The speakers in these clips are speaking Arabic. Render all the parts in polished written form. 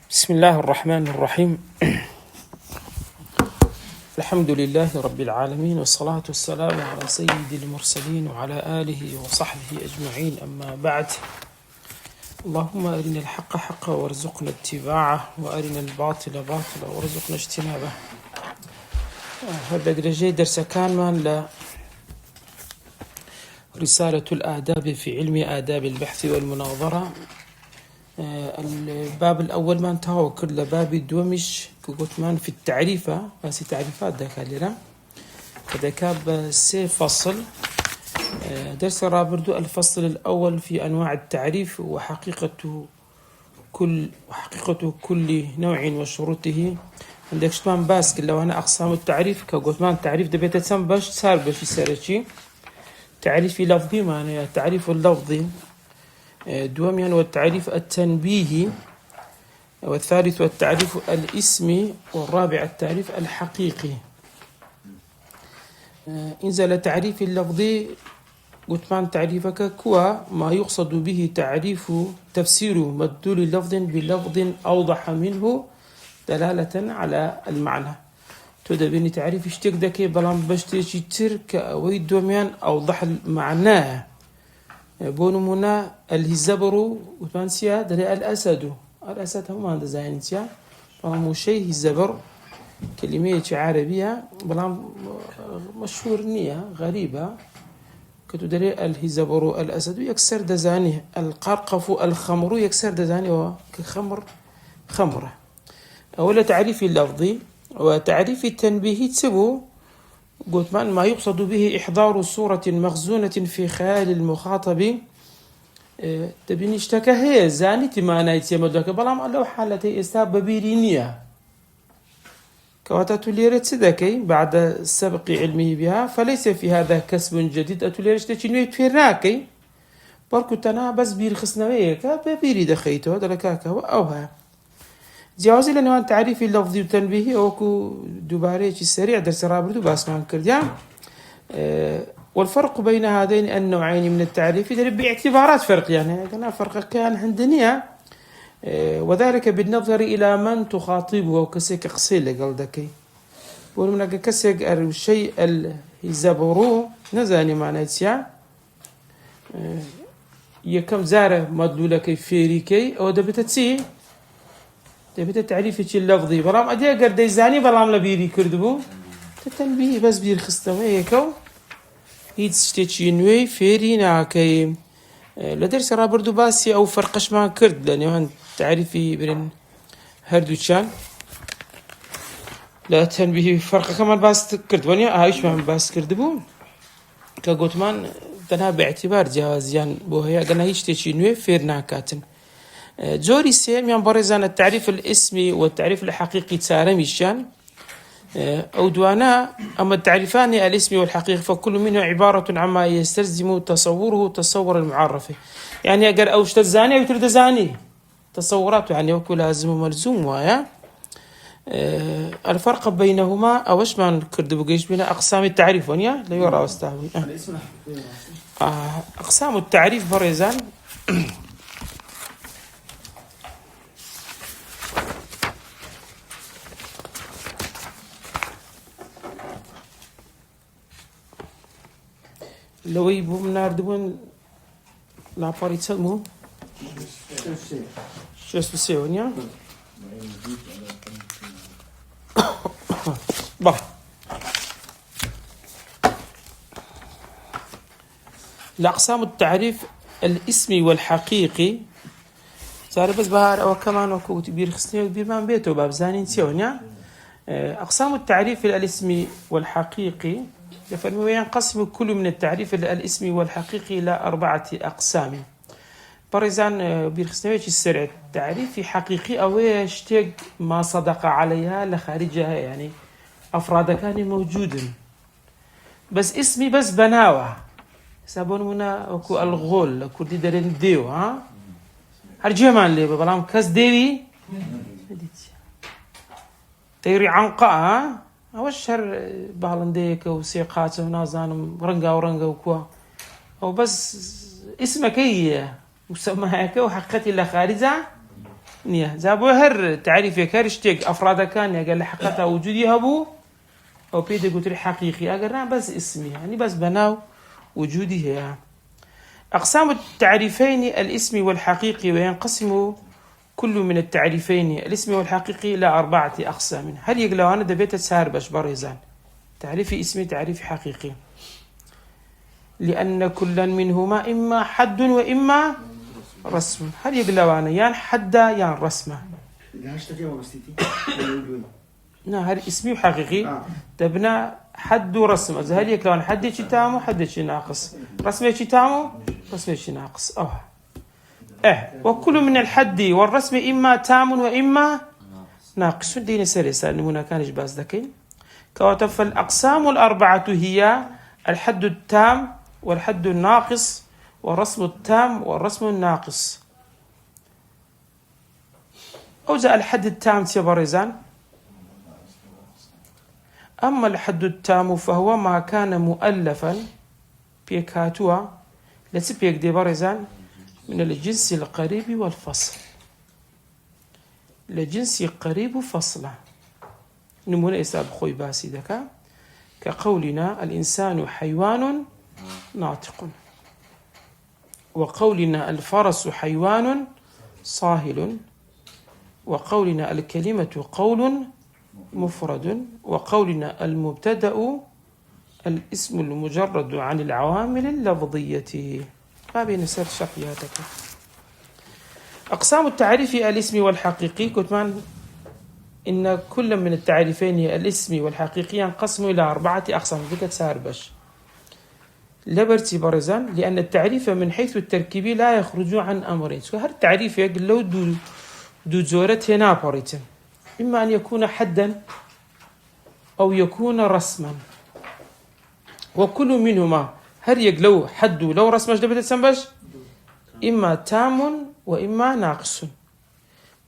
بسم الله الرحمن الرحيم. الحمد لله رب العالمين، والصلاة والسلام على سيد المرسلين وعلى آله وصحبه أجمعين، أما بعد. اللهم أرنا الحق حقا وارزقنا اتباعه، وأرنا الباطل باطلا وارزقنا اجتنابه. هذا درجة درس كان من رسالة الآداب في علم آداب البحث والمناظرة. الباب الأول ما انتهى كل باب الدومش كقلت مان في التعريفة، بس تعريفات ذكالرة كذا كاب سي فصل. درس رابردو الفصل الأول في أنواع التعريف وحقيقة كل نوع وشروطه. عندك شتمان باسك لو أنا أقسام التعريف كقلت مان تعريف دبيت تسمى باش صار باش يسارشي تعريف لفظي معناه تعريف اللفظي، دوميا والتعريف التنبيهي، والثالث والتعريف الاسمي، والرابع التعريف الحقيقي. إنزل تعريف اللفظي قلت تعريفك كوا ما يقصد به تعريف تفسير مدلول لفظ بلفظ أوضح منه دلالة على المعنى. تدبيني تعريف اشتك دكي بلان بشتيشي ترك أوي دوميان أوضح المعنى. بونمونا الهزبر وتمانسيا دري الأسد هم هذا زاينتيا فهمو شيء الزبر كلمة عربية بلان مشهور نية غريبة كتدري الهزبر الأسد يكسر دزاني القرقف الخمر يكسر دزاني وكخمر خمرة. أولا تعريف اللفظي وتعريف التنبيه تسبو قلت ما يقصد به إحضار صورة مخزونة في خيال المخاطب. تبين اشتكى هي زاني تمانا يتيمدك بلام لو حالتي استاب ببيرينيا كواتا توليرت سدكي بعد سبق علمه بها، فليس في هذا كسب جديد. أتوليرت تشينوي تفيرناكي بركو تنا بس بير خسنويك ببيري دخيته دلكاكا وأوها جوازي لأنه تعريف اللفظي والتنبيهي أوكو دوباريش السريع درس رابردو باسمان كرديان. والفرق بين هذين النوعين من التعريف يدرب باعتبارات فرق، يعني قلنا فرق كان عندنا وذلك بالنظر إلى من تخاطبه وكسيك قصيلة قلدكي ولمن كسيك الشيء الزبرو نزاني معنى يتسيا يكم زاره مدلولك فيريكي أو دبتتسي دبت تعريف اللفظي برام أدي أقدر ديزاني برام لبيري كردبو تتنبيه بس بير خستويكو هيتشتي نوي فيرينا كي لدرس رابردو باسي أو فرقش ما كرد لأنه هن تعريفي برين هردوشان لا تنبيه فرق كمان باس كرد ونيا هايش ما باس كردبو كقوتمان تنها باعتبار جوازيان بوهيا قلنا هيتشتي نوي فيرنا كاتن. جوري سيم ينبرزان التعريف الاسمي والتعريف الحقيقي تسارميشان أو دوانا. أما التعريفان الاسمي والحقيقي فكل منه عبارة عما يستلزم تصوره تصور المعرفة، يعني أقر أوش تزاني أو تردزاني تصوراته يعني وكل لازم وملزوم ويا. الفرق بينهما أوش ما نكرد بقيش بين أقسام التعريف ونيا لا يرى واستهوي. أقسام التعريف برزان لو يبو منار دون لا باريت سلمو شو اسمه با الأقسام التعريف الاسمي والحقيقي صار بس بهار أو كمان وكو تبير خصني وتبير ما بيته باب زانين سيونيا. أقسام التعريف الاسمي والحقيقي ينقسم كل من التعريف الاسمي والحقيقي إلى 4 أقسام. برزان بيرخصنويش السرع تعريف حقيقي أو يشتق ما صدق عليها لخارجها، يعني أفراد كان موجودا بس اسمي بس بناوة سابون منا وكو الغول كو دي دارين ديو ها هرجمان لي بلام كاس ديوي تيري عنقا ها أوشهر بالنديك وسيقات ونازان رنقا وكوا أو بس اسمك هي وسماها وحقتي لخارجة نية زابو هر تعريف يكرشتك أفراد كان يقال حقيقة وجودي هبو أو بيدي قلت حقيقي أقرنا بس اسمي يعني بس بناو وجودي هي. أقسام التعريفين الاسم والحقيقي، وينقسم كل من التعريفين الاسم والحقيقي إلى 4 أقسام. هل يقلوا أنا دبيت سار باش بريزان تعريف اسمي تعريف حقيقي، لأن كلا منهما إما حد وإما رسم. هل يقلوا أنا يان حد يان رسمه؟ نا هل اسمي وحقيقي تبنى حد ورسم. هل يقلوا أنا حد شي تامو حد شي ناقص، رسمه شي تامو رسمه شي ناقص. وكل من الحد والرسم إما تام وإما ناقص. دين سلسة نمونا كانش باز ذكي كواتف. الأقسام ال4 هي الحد التام والحد الناقص والرسم التام والرسم الناقص. أوزع الحد التام تبرزان. أما الحد التام فهو ما كان مؤلفا بيكاتوا لتبيك دي برزان من الجنس القريب والفصل. لجنس قريب فصله نمونا إساب خوي باسي دكا كقولنا الإنسان حيوان ناطق، وقولنا الفرس حيوان صاهل، وقولنا الكلمة قول مفرد، وقولنا المبتدأ الاسم المجرد عن العوامل اللفظية. ما بين سر شقياتك. أقسام التعريف الاسم والحقيقي كتمان إن كل من التعريفين الاسم والحقيقي ينقسم إلى 4 أقسام. ذكت ساربش لبرتي برزان لأن التعريف من حيث التركيب لا يخرج عن أمرين. هذا التعريف يقول لو دو زورة هنا بريتن، إما أن يكون حدا أو يكون رسما، وكل منهما هل يقلو حد لو رسمش دبت تسنبش إما تام وإما ناقص.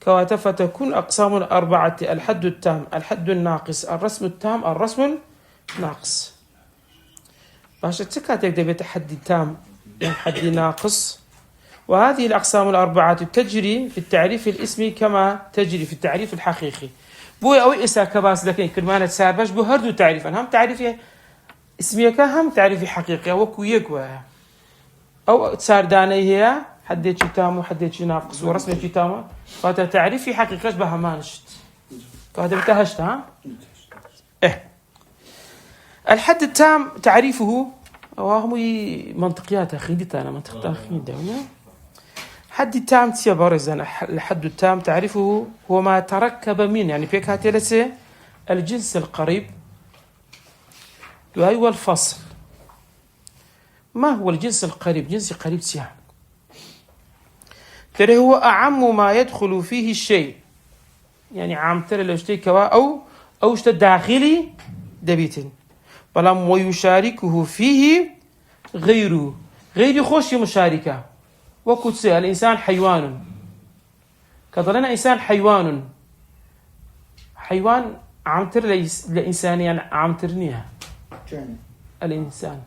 كواتف تكون أقسام 4 الحد التام الحد الناقص الرسم التام الرسم الناقص. باشا تكاتك دبت حد تام يعني حد ناقص. وهذه الأقسام 4 تجري في التعريف الاسمي كما تجري في التعريف الحقيقي. بوي أو إسا كباس لكن كرمانة سابش بهردو تعريفا هم تعريفي اسمية هم تعريفي حقيقي وكو يقوى أو تسارداني هي حديت شي تام وحديت شي ناقص ورسمة شي تام فهذا تعريفي حقيقي بها مانشت فهذا بتهشت ها. الحد التام تعريفه وهم منطقيات أخيدت أنا منطقة أخيدة. حد التام تيبرزن. الحد التام تعريفه هو ما تركب من يعني بيك هاتلسه الجنس القريب وهو الفصل. ما هو الجنس القريب؟ جنس قريب سيان ترى هو أعم ما يدخل فيه الشيء، يعني عام ترى لو اشتي كوا أو اشتى داخلي دبيتن بلام ويشاركه فيه غيره غير يخش مشاركة. وكتسي الإنسان حيوان كظلنا إنسان حيوان عام ترى لإنسانيا عام ترنيها الإنسان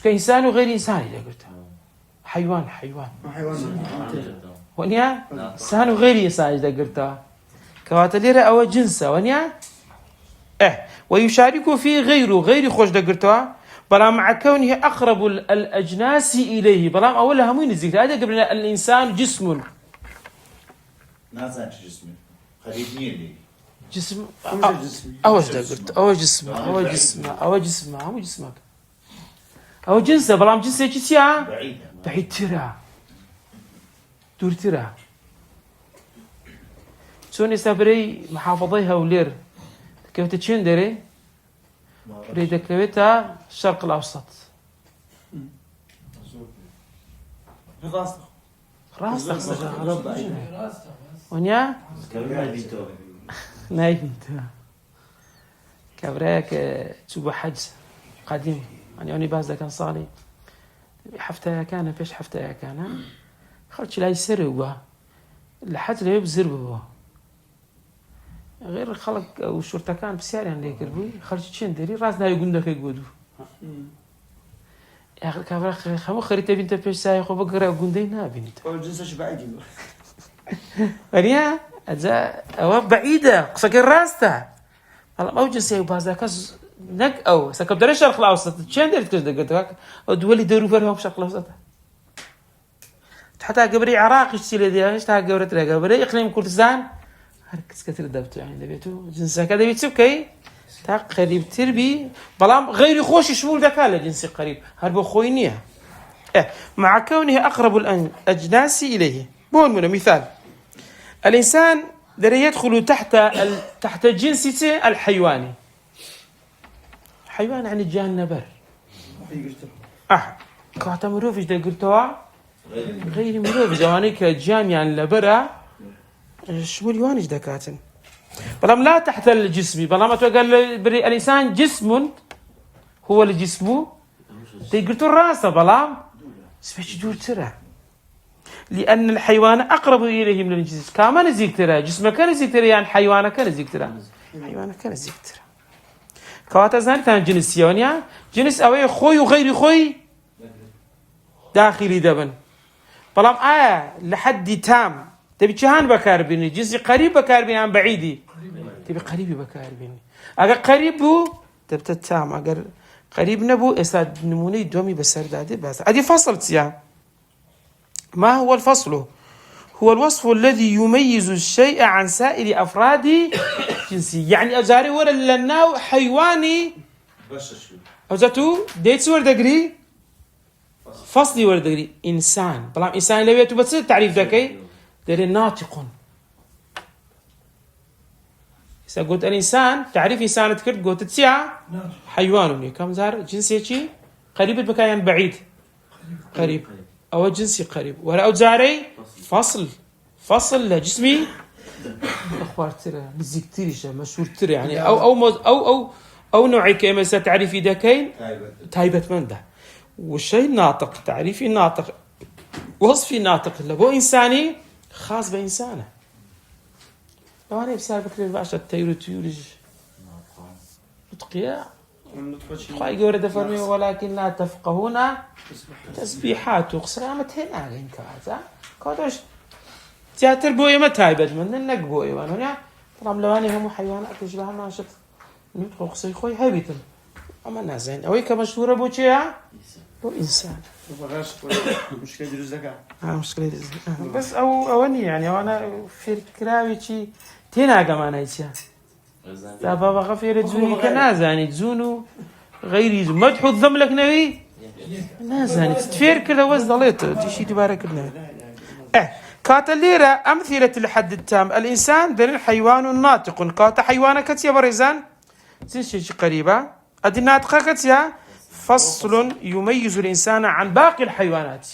كإنسان وغير إنسان إذا قلت حيوان ونيا إنسان وغير إنسان إذا قلت كواتليرة أو جنسة ونيا ويشارك فيه غير خوش دا قلتها بلام مع كونه أقرب الأجناس إليه بلام أولها مين الزكرة هذا قبل الإنسان جسم نازل جسم خليني لي جسم أوش دا قلت أو جسمك أو جنسه بلام جنسه جسيا بعيد ترى دور ترى سوني سافري محافظيها ولير كيف تشندري ريد كويتا الشرق الأوسط راس ونيا نايفيت كبراك تسوى حج قديم يعني أني باز كان صالي حفتها كان فيش حفتها كان خرج لا يسروا لحد لا يبزروا غير خلق والشرطة كان بسيار يعني يقربوا خرج شين دري راسنا يقول لك يقولوا يا أخي كبر خمو خريطة بنت فيش سايق وبقرأ قندينا بنت أو جنسش بعيد وريا أجا أو بعيدة قصك الراسته والله ما وجد سيء بهذا كاس نك أو سكب دري الشرق الأوسط شين درت كذا قلت لك ودولي دوري فرهم الشرق الأوسط حتى قبري عراق يشتري ذي إيش تها قبرت له قبري إقليم كردستان هركز كثير دبته يعني دبيته جنسه كذا بيتسوكي تا قريب تربي بلام غير خوش شمول ذكاء جنسي قريب هرب خوينيه مع كونه أقرب الأجناس إليه بون من مثال الإنسان دري يدخل تحت جنسيته الحيواني حيوان يعني جان نبر كواتا مروفش دا قلتوا غير مروفش جوانيك جان يعني لبرا شمول يوانش دكاتن بلام لا تحت الجسم بلام قال الإنسان جسم هو الجسم قلتوا الرأس بلام سبيش جور ترى لأن الحيوان أقرب إليه من الجسم كما نزيك ترى جسمك كان نزيك ترى يعني حيوانك كان نزيك ترى حيوانك كان نزيك ترى كواتا زاني جنس يونيا جنس أوي خوي وغير خوي داخلي دبن بلام لحد تام تبي جهان بكار بيني جنسي قريب بكار بيني عن بعيدي تبي قريب بكار بيني أجا قريب هو تبت تام أجا قريب نبو إساد نموني دومي بسر دادي بس أدي فصلت يا ما هو الفصل؟ هو الوصف الذي يميز الشيء عن سائر أفراد جنسي يعني أزاري ولا لناو حيواني أزاتو ديتس وردقري فصلي وردقري إنسان بلام إنسان لو يتو بس تعريف ذكي داري ناطق إذا قلت الإنسان تعريف إنسان تكرت قلت تسيا حيوانني كم زار جنسي شيء قريب بكيان بعيد قريب أو جنسي قريب ولا أوزاري فصل لجسمي أخبار ترى مزيك تريشة مشهور ترى يعني أو نوعي كما ستعرفي ذكين تايبة من ده والشيء ناطق تعريفي ناطق وصفي ناطق لبو إنساني خاص بإنسانه لو أنا بسال بكري الباشا التيورج نطقيا خاي ورد فرمي ولكن لا تفقهون تسبيحات وقصرامة هنا عين كذا كذاش تياتر بوي ما تايبت من النق بوي وانا طبعا لو أنا هم حيوانات تشبه ما شفت نطق قصي خوي هايبتن أما نازين أوي كمشهورة بوشيا بو إنسان مشكلة الزكاة مشكلة بس أوني يعني وأنا في كراوي شيء تينا كمان هيك لا بابا غفير زوني كنازاني زونو غيري زون مدحو الذم لك نبي نازاني تفير كذا وزدليت تشي تبارك النبي كاتليرا أمثلة الحد التام الإنسان دل الحيوان الناطق كاتا حيوانك كتيا بريزان تنشي قريبة أدي ناطقة كتيا فصل يميز الإنسان عن باقي الحيوانات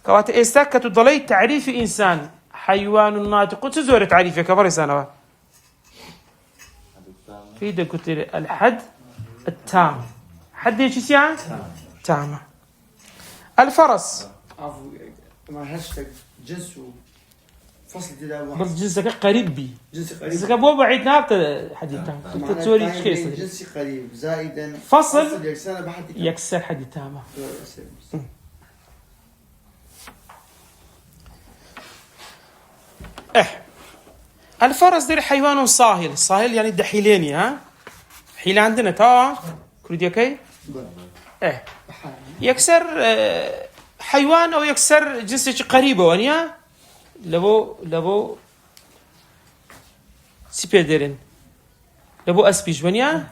كواتا استاكة ضلي تعريف إنسان حيوان ناطق تزور تعريفه كبريزان في دكتور الحد التام حد ايش يعني تام الفرس عفوا مع هاشتاج جنس فصل كده واحد بس جنسك قريب بي جنس قريب جنسك مو بعيد نابت حد تام تسوري ايش كيس جنسي قريب زائدا فصل يكسر بحد يكسر حد تام الفرس ده حيوان صاهل صاهل يعني دحيليني ها حيل عندنا تا كردي كي يكسر حيوان او يكسر جنس قريبه ونيا لبو سيبيدرين لبو اسبيج ونيا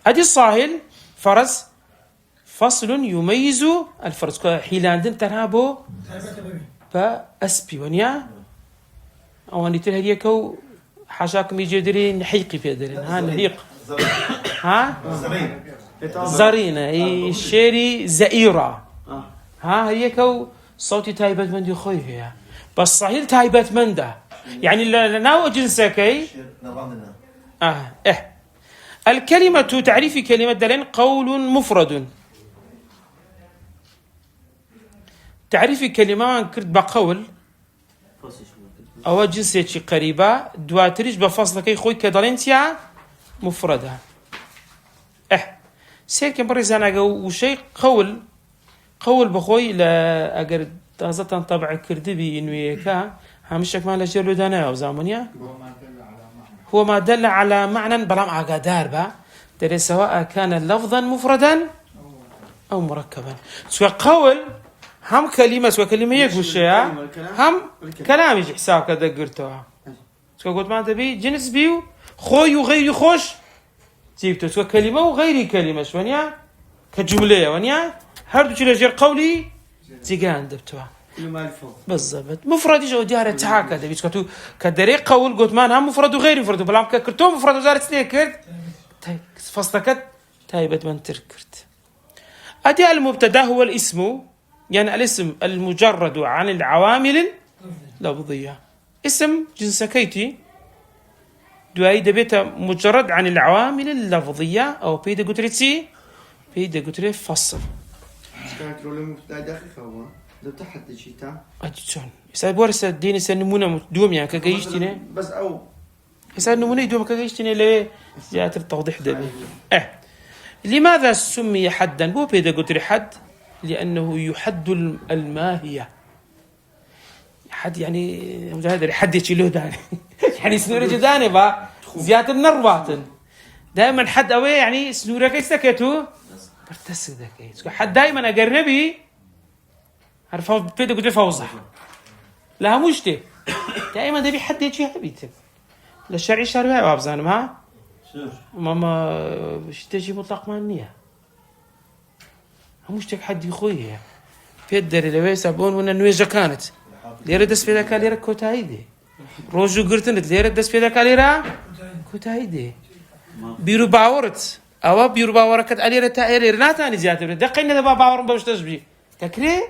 هذه الصاهل فرس فصل يميز الفرس حيل عندنا ترابو فاسبي ونيا أو أني ترى هديكوا حاشاكم يجدري نحيقي في درين ها نحيق ها زرينة الشيري زئيرة ها هديكوا صوتي تايبت من دي خويه بس صحيح تايبت من ده يعني لناو جنسكي الكلمة تعريف كلمة دلين قول مفرد تعريف كلمة كرد بقول أو جنسية قريبة دواتريش بفصل كي خوي كدالنتيا مفردة سير كم بريزان أجو وشيء قول بخوي لا أجر تازة طبع كردبي إنويكا همشك ما لجلو دانا وزامنيا هو ما دل على معنى بلام عقادار با دري سواء كان لفظا مفردا أو مركبا سواء قول هم كلمة سواء كلمة يقول هم كلام يجي حساب كذا قرتوها سواء قلت ما تبي جنس بيو خوي وغيري خوش جيبته سواء كلمة وغيري كلمة شوانيا كجملة ونيا هردو شو لجر قولي تيجان دبتوها كل ما الفوق بالضبط مفرد يجوا ديارة تعاقد دبي تكتو كدري قول قلت ما هم مفرد وغير مفرد بلام كرتو مفرد وزارة سنيكرت تاي فصلكت تايبت من تركرت أدي المبتدا هو الاسم يعني الاسم المجرد عن العوامل اللفظية اسم جنس كيتي دواي دبيتا مجرد عن العوامل اللفظية أو بيدا قترتي بيدا قتري فصل كانت رولي مبتدا دقيقة هو لو تحت شيء أجتون يسأل بورس الدين سنمونا دوم يعني كجيشتني بس أو يسأل نمونا دوم كجيشتني ليه زيادة التوضيح دبي لماذا سمي حدا بو بيدا قتري حد لأنه يحد الماهية حد يعني مجاهد حد يشيله داني يعني سنورة جداني با زيادة النرباطن دائما حد أوي يعني سنورة كي سكتو برتسك ذاك حد دائما أقربي عرفوا بيدا قلت فوزح لها مشتي دائما ده بحد يجي حبيتك للشرعي شاربها وابزان ما ماما تجي مطلق مانية مشتك حد يخويه بيدر اللي ويسابون وانا نويجا كانت ليرة دس في ذاك ليرة كوتايدي روجو قرتنت ليرة دس في ذاك ليرة كوتايدي بيرو باورت أو بيرو باوركت عليرة تايرة ناتاني زيادة دقينا ذا باور بوش تشبيه تكري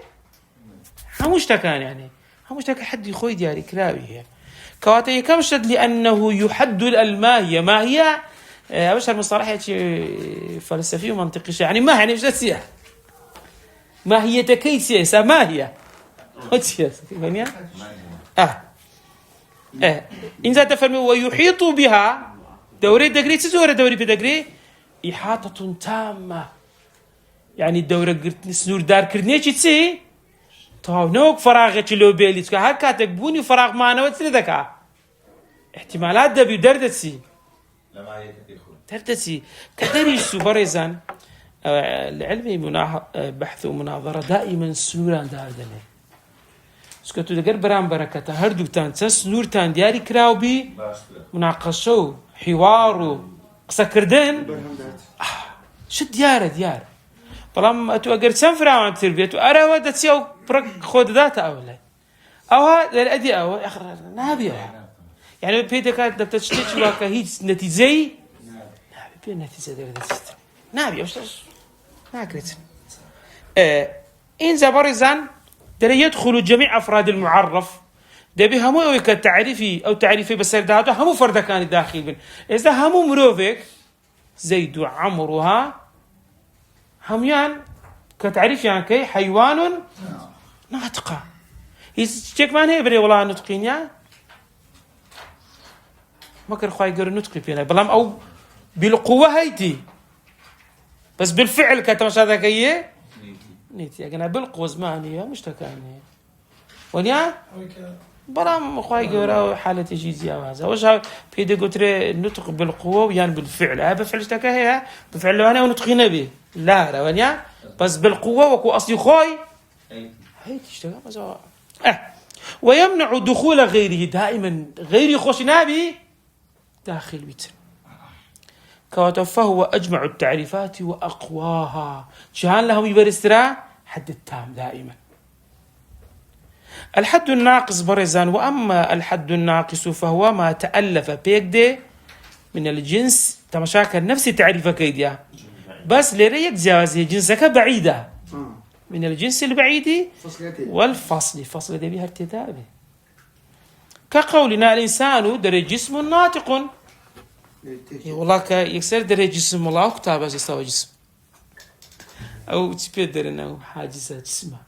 همشتكان يعني همشتك حد يخوي دياري كراوي كواتي كمشد لأنه يحد الماهية ما هي أبشر مصطلح فلسفي ومنطقي يعني ما يعني مش سيا ما هي تكيسية ما هي إن ذا تفهمي ويحيط بها دوري دقري تزور دوري بدقري إحاطة تامة يعني الدورة سنور دار كرنيتش تسي طاو نوك فراغ لو بيلي تكا هكا تكبوني فراغ معنا وتسردك احتمالات دبي دردتسي لما يتدخل دردتسي كدري سوبريزان العلمي بحث ومناظرة دائما سنوران داردنه سكتو دقر برام بركة هردوك تان سنور تان دياري كراوبي مناقشو حوارو قصة كردن شد ديار طالما أتو أجر سنفر عن التربية أرى ودت سيو برك خود ذات أولا أو هذا الأدي أو آخر نابية يعني بيتك هذا بتشتكي وكهيج نتيجة نابي بنتيجة ده نابي وش ناقرت إن زبرزان ده يدخل جميع أفراد المعرف ده بهمو أو كتعريفي أو تعريفي بس ده همو فرد كان داخل بين إذا همو مروفك زيد وعمرها هميان كتعريف يعني كي حيوان ناطقة يشتك ما هي بري والله نطقين يا ما كان خواي يقول نطقي فينا بلام أو بالقوة هيتي بس بالفعل كتمشى ذاك هي نيتي أنا بالقوة زمانية مش تكاني ونيا بلام خواي يقول حالة تجيزية وهذا وش بيدي قلت نطق بالقوة ويان بالفعل هذا بفعل اشتكى هي بفعل أنا ونطقين به لا روانيا بس بالقوة وكو أصلي خوي هي تشتغل مزوا ويمنع دخول غيره دائما غير خوش نابي داخل بيت فهو أجمع التعريفات وأقواها شهان لهم يبرسترا حد التام دائما الحد الناقص برزان وأما الحد الناقص فهو ما تألف بيكده من الجنس تمشاكل نفس تعريفه كيديا بس لريك جوازه جنسك بعيدة من الجنس البعيد والفصل فصل ده بها ارتدابه كقولنا الإنسان دري جسم ناطق والله يكسر دري جسم الله كتاب يستوى جسم أو تبدر إنه حاجزة جسمه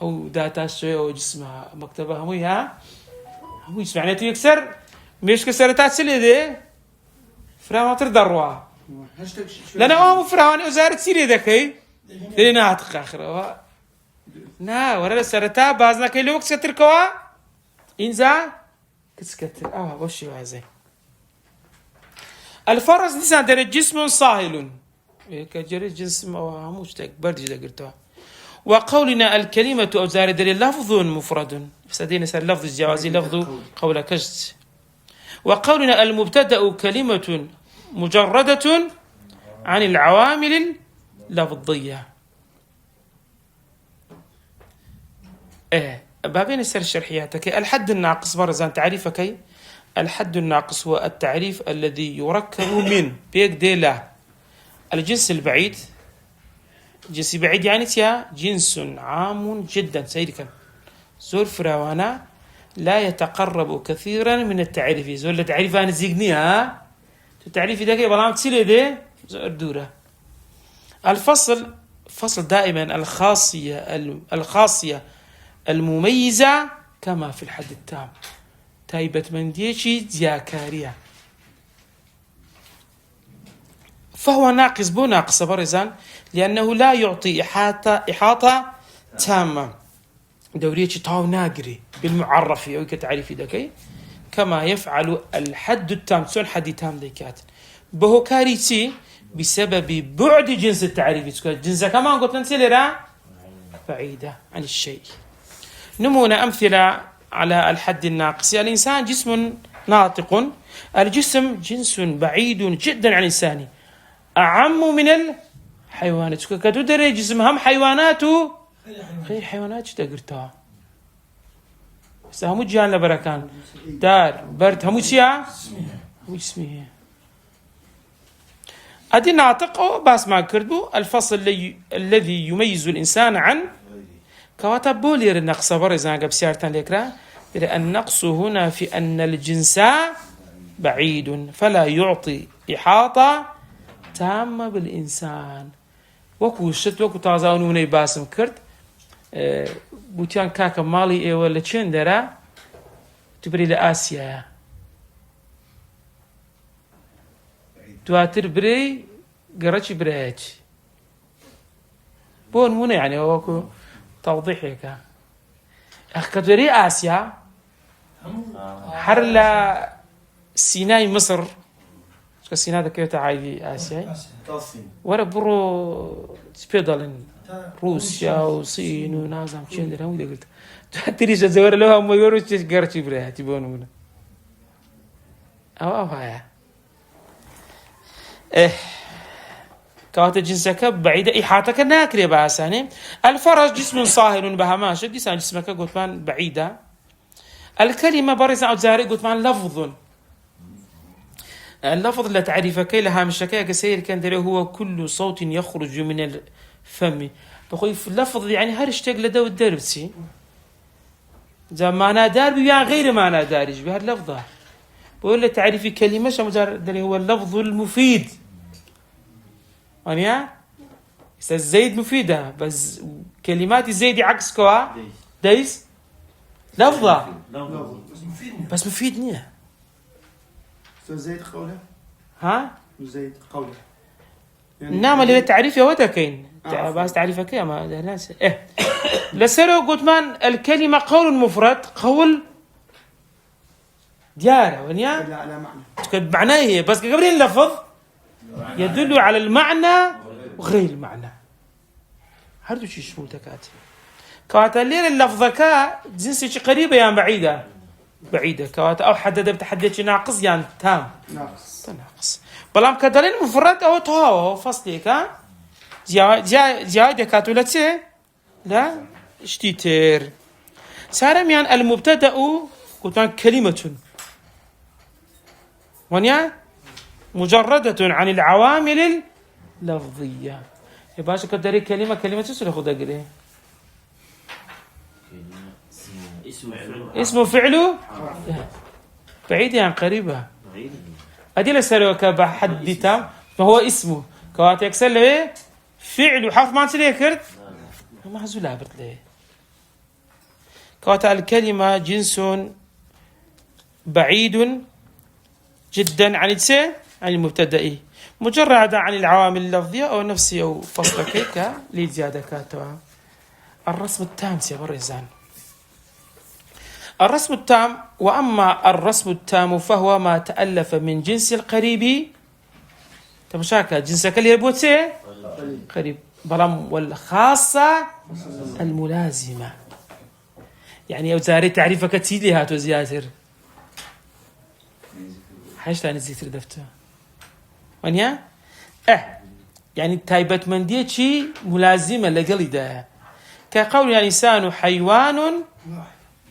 أو داتا شوية أو جسمها مكتبها همويها هموي يعني يكسر مش كسرتات سليدة فرا ما تردروا لأن أمو فرا وأنا أزارت سيري ذكي لأن أعتق آخره نا ورا سرتا بازنا كيلو كسكتر كوا إنزا كسكتر وشي وازي الفرس نسان در جسم صاهل كجري جسم أو مشتق بردي ذكرتها وقولنا الكلمة أو زار در لفظ مفرد فسدينا سر لفظ الجوازي لفظ قول كشت وقولنا المبتدأ كلمة مجردة عن العوامل اللفظية بابين السر الشرحياتك الحد الناقص برزان تعريفك الحد الناقص هو التعريف الذي يركب من بيك ديلا الجنس البعيد جنس بعيد يعني جنس عام جدا سيدك زور فراوانا لا يتقرب كثيرا من التعريف زور التعريف أنا زيقنيها التعريف ده كي بلام تسيلي ده الدورة الفصل فصل دائما الخاصية المميزة كما في الحد التام تايبة من ديشي زياكاريا فهو ناقص بو ناقص برزان لأنه لا يعطي إحاطة تامة دورية تاو ناقري بالمعرف أو كتعريف دكي كما يفعل الحد التام سون حد تام ديكات بهو كاريتي بسبب بعد جنس التعريف جنس كمان قلت نسيلي بعيدة عن الشيء نمونا أمثلة على الحد الناقص الإنسان جسم ناطق الجسم جنس بعيد جدا عن الإنسان أعم من الحيوانات كتدري جسم هم حيواناته غير حيوانات تقرتها همو جيان لبركان دار برد همو شيا همو اسمه أدي ناطق باس ما كردو الفصل الذي يميز الإنسان عن كواتب بولير النقص برزان قبل سيارتان ليكرا النقص هنا في أن الجنس بعيد فلا يعطي إحاطة تامة بالإنسان وكو شت وكو تازاونوني باسم كرد بوتيان كاكا مالي إيه ولا تشين درا تبري لآسيا تواتر بري قرأتش بريتش بون مونة يعني وكو توضيح هيك كتوري آسيا حرلا سيناء مصر سيناء ذكرت عادي آسيا ورا برو سبيدالن روسيا وصين ونازم تشندر هم قلت تريش زور لهم ما يروش قرش بريه تبون أو هاي كوات جنسك بعيدة إحاطتك ناكري باساني الفرج جسم صاهر بهماش ديسان جسمك قطمان بعيدة الكلمة برز أو زاري قطمان لفظ اللفظ لا تعريف كي لها مشكاية كسير كان دري هو كل صوت يخرج من الفم بقول في اللفظ يعني هرشتق لدو الدربسي إذا معنى دار بيان غير معنى دارج بهاللفظة بقول له تعريف كلمة شمجار دري هو اللفظ المفيد أنيا الزيد مفيدة بس كلمات الزيد عكس كوا دايس لفظة بس مفيد نية زيد قوله ها زيد قوله نعم اللي تعريف يا ودكين بس تعريفك يا ما ناس لسرو قطمان الكلمة قول مفرد قول ديارة ونيا على معنى معناه هي بس قبل اللفظ يدل على المعنى وغير المعنى هردو شي شمول تكات كواتلير اللفظة كا جنسي قريبة يعني بعيدة كوات أو حدد بتحدد شي ناقص يعني تام ناقص بلام كدلين مفرد أو تهاو فصلي كا جاي دكاتولتي لا اشتيتر سارم يعني المبتدأ كتان كلمة ونيا مجردة عن العوامل اللفظية يباشا كدري كلمة تسلخ دقري اسم فعله بعيد عن قريبة أدي سلوك بحد تام فهو اسمه كوات يكسل له فعل وحرف ما نسليه كرت ما هزولا برد له كوات الكلمة جنس بعيد جدا عن عن المبتدئ مجرد عن العوامل اللفظية أو نفسية أو فصل كيكا لزيادة كاتوا الرسم التام سيبر الرزان. الرسم التام. وأما الرسم التام فهو ما تألف من جنس القريب تمشاكا جنسك اللي يبوتي قريب بلام والخاصة الملازمة يعني أوزاري تعريفك تسيدي هاتو زياتر حاجة تاني زيتر دفتها وانيا يعني تايبت من دي شي ملازمة لقلي ده كقول يعني إنسان حيوان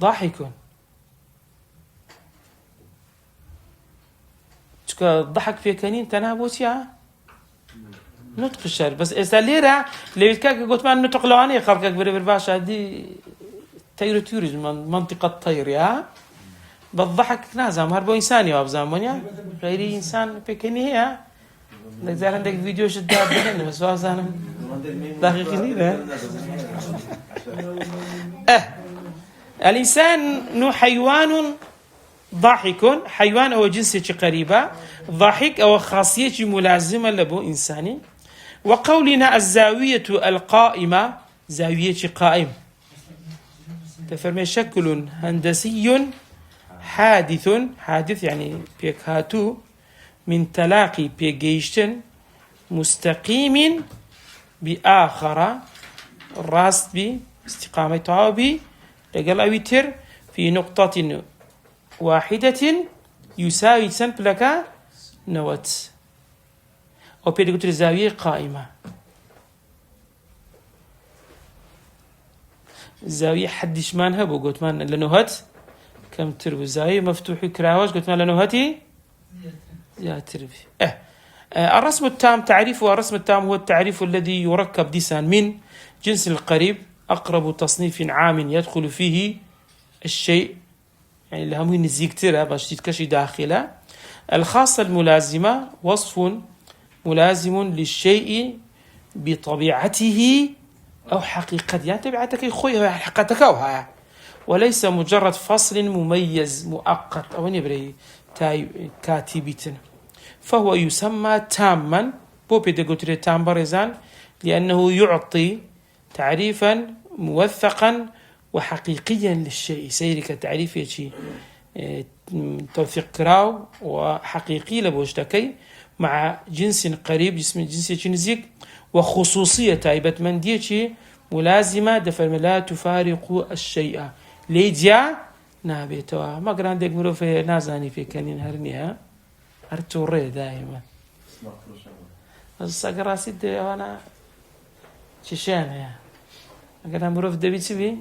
ضاحك ضحك في كنين تنابوس يا نطق الشر بس إذا ليرة اللي بتكاك قلت ما نطق لواني خلقك برباشا دي تير تيورج منطقة طير يا بالضحك نازم هربو إنساني وابزامونيا غيري إنسان في كنيه لك زي عندك فيديو شداد بهن بس وازانا دقيقة ليرة الإنسان نو حيوان ضاحك حيوان أو جنسية قريبة ضاحك أو خاصية ملازمة لبو إنساني وقولنا الزاوية القائمة زاوية قائم تفرمي شكل هندسي حادث يعني بيك هاتو من تلاقي بيجيشتن مستقيم بآخر راست بي استقامة تعابي لقل أويتر في نقطة واحدة يساوي سنب لك نوت أو بيدي الزاوية قائمة الزاوية حدش مانها بو قلت مان لنوهت كم تربو الزاوية مفتوح كراوش قلت مان لنوهتي يا تربي الرسم التام تعريفه الرسم التام هو التعريف الذي يركب ديسان من جنس القريب أقرب تصنيف عام يدخل فيه الشيء يعني اللي هم نزيكترها باش تتكشي داخله الخاصة الملازمة وصف ملازم للشيء بطبيعته أو حقيقته يعني طبيعتك خويا حقيقتك أو وليس مجرد فصل مميز مؤقت أو نبري كاتبة فهو يسمى تاما بوبي دقوتري تام برزان لأنه يعطي تعريفا موثقا وحقيقيا للشيء سيرك تعريف شيء توثيق كراو وحقيقي لبوشتكي مع جنس قريب جسم جنس نزيك وخصوصية تايبة من ديتي ملازمة دفرم لا تفارق الشيء ليجا نابيتوا ما قراندك مرو في نازاني في كنين هرنيها هرتوري دائما الصقرا سيد وانا تشان يا أنا مرو في دبيتي بي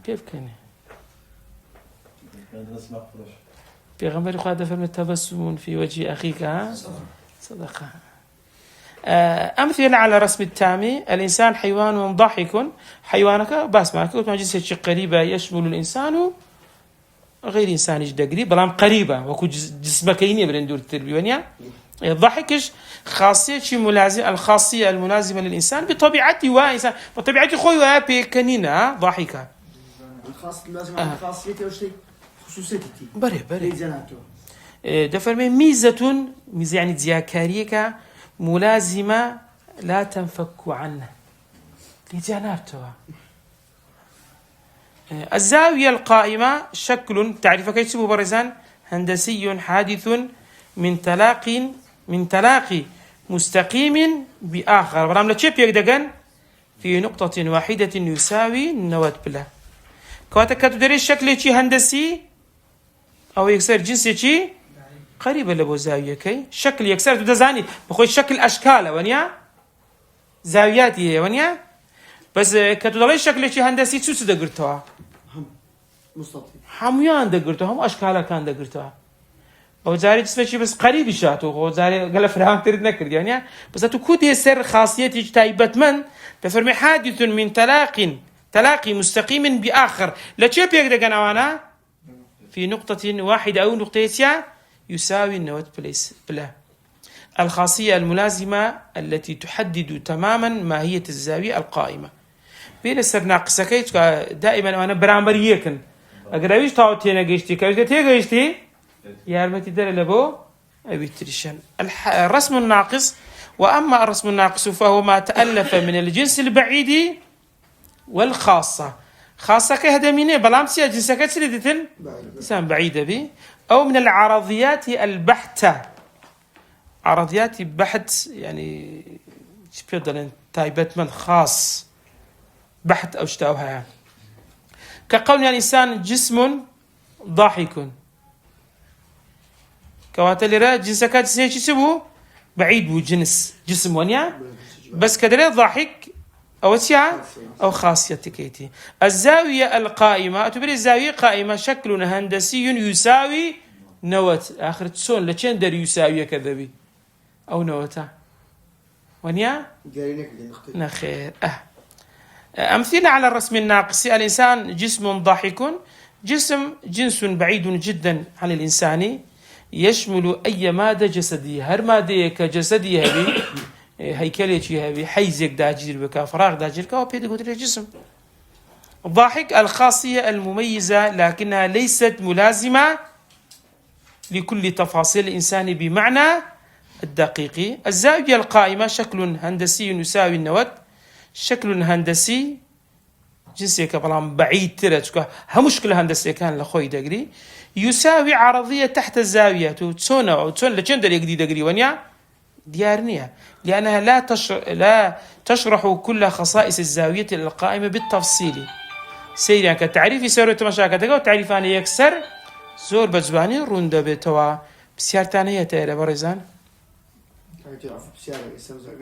كيف كان بيغمبر خادم فرم التبسم في وجه أخيك صدقة أمثلة على رسم التامي الإنسان حيوان ضاحك حيوانك بس معك وتما جنسية قريبة يشمل الإنسان غير إنسان جدا قريب بلام قريبة وكو جسمك يني برندور التربية الضحكش خاصية ملازمة الخاصية الملازمة للإنسان بطبيعته وإنسان بطبيعته خوي بكنينة ضاحكة الخاص الملازمة خاصيته وش خصوصيتي بري دفرمي ميزة يعني زياكاريك ملازمة لا تنفك عنه لجانبته الزاوية القائمة شكل تعريفك يسمى برزان هندسي حادث من تلاقي مستقيم بآخر برام لتشيب يقدقن في نقطة واحدة يساوي النواة بلا كواتك تدري الشكل شي هندسي أو يكسر جنسي شي قريبة لبو زاوية كي شكل يكسر تدزاني بخوي شكل أشكاله ونيا زاوياتي ونيا بس كتدري الشكل شي هندسي تسوس دقرتوا مستطيل حميان دقرتوا هم أشكاله كان دقرتوا أو زاري جسمه شي بس قريب شاتو أو زاري قال فرام ترد نكر يعني بس أتوكود يسر خاصية تايبت من تفرمي حادث من تلاقي مستقيم بآخر لا تشيب يقدر أنا في نقطة واحدة أو نقطة يساوي النوت بلا الخاصية الملازمة التي تحدد تماما ماهية الزاوية القائمة بين السر ناقصكيت دائما أنا برامبريكن أقرأيش تعطينا جيشتي كيف تيجي يا المتي در لبو أبي تريشان الرسم الناقص وأما الرسم الناقص فهو ما تألف من الجنس البعيد والخاصة. خاصة كهدمينة بلام سيا جنسك سردتن إنسان بعيدة بي، أو من العرضيات البحتة. عرضيات بحت يعني شبيدلن تايبت من خاص بحت أو شتاوها، كقول الإنسان جسم ضاحك، كواتلرا جنسك تسيشي سبو بعيد بو جنس جسم ونيا بس كدري ضاحك أو سيا أو خاصية كيتي. الزاوية القائمة اعتبري الزاوية قائمة شكل هندسي يساوي نوت آخر تسون لشين در يساوي كذبي أو نوتا ونيا نخير. أمثلة على الرسم الناقص: الإنسان جسم ضاحك، جسم جنس بعيد جدا عن الإنسان يشمل أي مادة جسدية، هر مادة كجسدية هذه هيكلية هذه حيزك داجير بك فراغ داجير بك وبيد قدر الجسم. الضاحك الخاصية المميزة لكنها ليست ملازمة لكل تفاصيل الإنسان بمعنى الدقيق. الزاوية القائمة شكل هندسي يساوي النوت، شكل هندسي جنسي كبلام بعيد ترى مشكلة هندسية كان لخوي دقري يساوي عرضية تحت الزاوية تسون أو تسون لجندر يقدي دقري ونيا ديارنية، لأنها لا تشرح كل خصائص الزاوية القائمة بالتفصيل. سيريان كتعريف يسير تمشاكتك وتعريف أنا يكسر زور بجواني روندا بتوا بسيارتانية تيرا بريزان.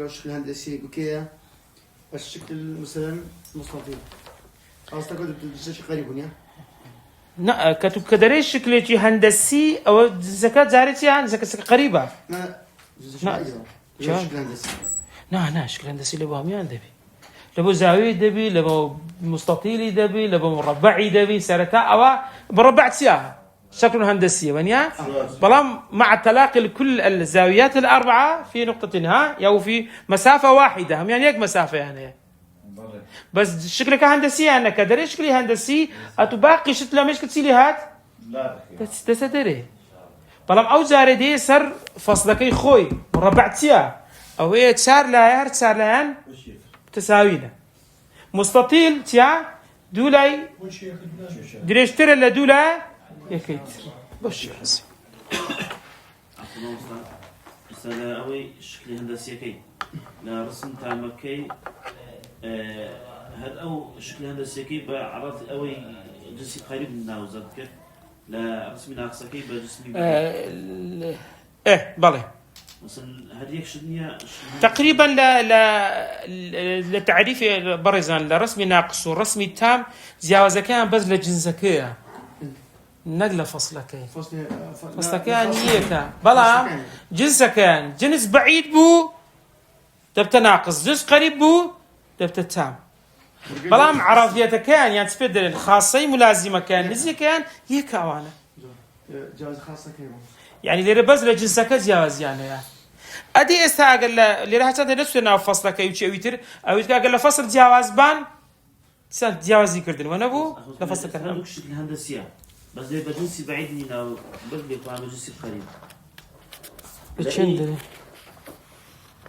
الشكل الهندسي بكيا الشكل مثلا مستطيل أصلا شكل قريب ونيا نا كدري شكل هندسي أو زكاة زارتي يعني زكاة قريبة. لا شكل هندسي نا شكل هندسي لبواميان دبي، لبو زاوية دبي، لبو مستطيلي دبي، لبو مربعي دبي سرتا أو مربع سياها شكل هندسي ونيا بلام مع تلاقي كل الزاويات الأربعة في نقطة ها أو في مسافة واحدة هم يعني هيك مسافة يعني بس شكلك هندسي أنا كدري شكلي هندسي أتباقي شتلا مش كتسيلي هات لا تستدري بلام أو زاردي سر فصلك خوي مربع سياه أو هي تسار لا تسار لان تساوينا مستطيل تيا دولاي دريش ترى لا دولا يكيد بش حسي مثلا أوي شكل هندسي كي لا رسم تعمكي هاد أو شكل هندسي كي بعرض أوي جنسي قريب من ناوزات كيف لا رسم ناقص كي بجسمي إيه بالله مثلا هذه يكشدني تقريبا لتعريف برزان لرسم ناقص ورسم تام زياوزة كان بس لجنسكية نقله فصلك فصلك نيكا بلا جنس كان جنس بعيد بو دبت ناقص جنس قريب بو دبت تام بلا عرضية كان يعني تفيد خاصة ملازمة كان نزي كان هي كوانا جواز خاصة كيما يعني اللي بس لجنسك جواز يعني أدي استعجل اللي راح تاخذ نفسنا فصلك يوتي ويتر أو يتقال فصل جواز بان سنت جواز يكردن وانا بو لفصل كلام شكل هندسية بس ده بجنسي بعيد مننا بس بيطلع بجنسي قريب بتشندري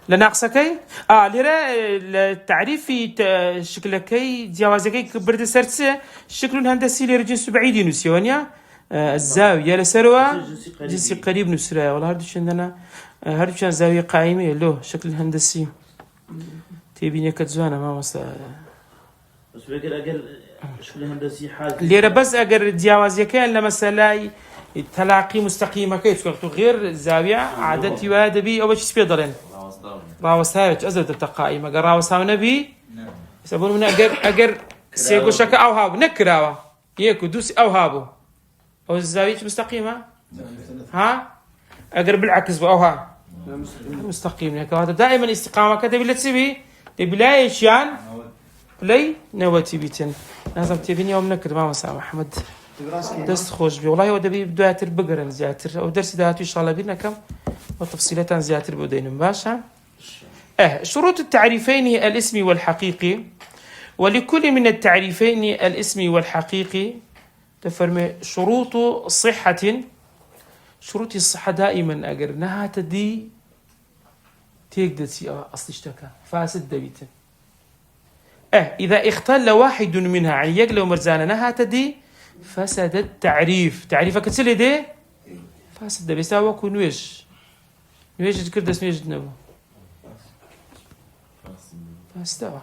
لناقصكي لرا التعريف في شكلكي جوازكي كبرت سرتسه شكل الهندسي لرجنس بعيد نسيونيا الزاوية لسروا جنسي قريب نسرا والله هردش عندنا هردش زاوية قائمة له شكل هندسي تبيني كتزوانا ما مسا بس أجر شكل هندسي حال ليرة بس أجر جوازي كان لما سلاي تلاقي مستقيمة كيف غير الزاوية عادتي وادبي أو شيء بيضلن راوساوي أزود التقائمة قال راوساو نبي يسمون من أجر سيقو شك أو هابو نكراوا يكو دوس أو هابو أو الزاوية مستقيمة ها أجر بالعكس أو ها مستقيم هيك هذا دائما استقامة كده بلا تسبي تبلا إيشان لي نواتي بيتن لازم تبيني يوم نكر ما مسا محمد دست خوش بي والله ودبي بداية البقرة زياتر أو درس دهاتو إن شاء الله بينا كم وتفصيلات زياتر بدين باشا شروط التعريفين الاسم والحقيقي ولكل من التعريفين الاسم والحقيقي تفرمي شروط صحة شروط الصحة دائما أجرناها تدي تيجدتي أصل اشتكى فاسد دبيتن إذا اختل واحد منها يعني يقلو مرزانا نهات دي فسد التعريف تعريفك تسلي دي فاسد بيساوك ونويش نويش كردس نويش نبو فاستوى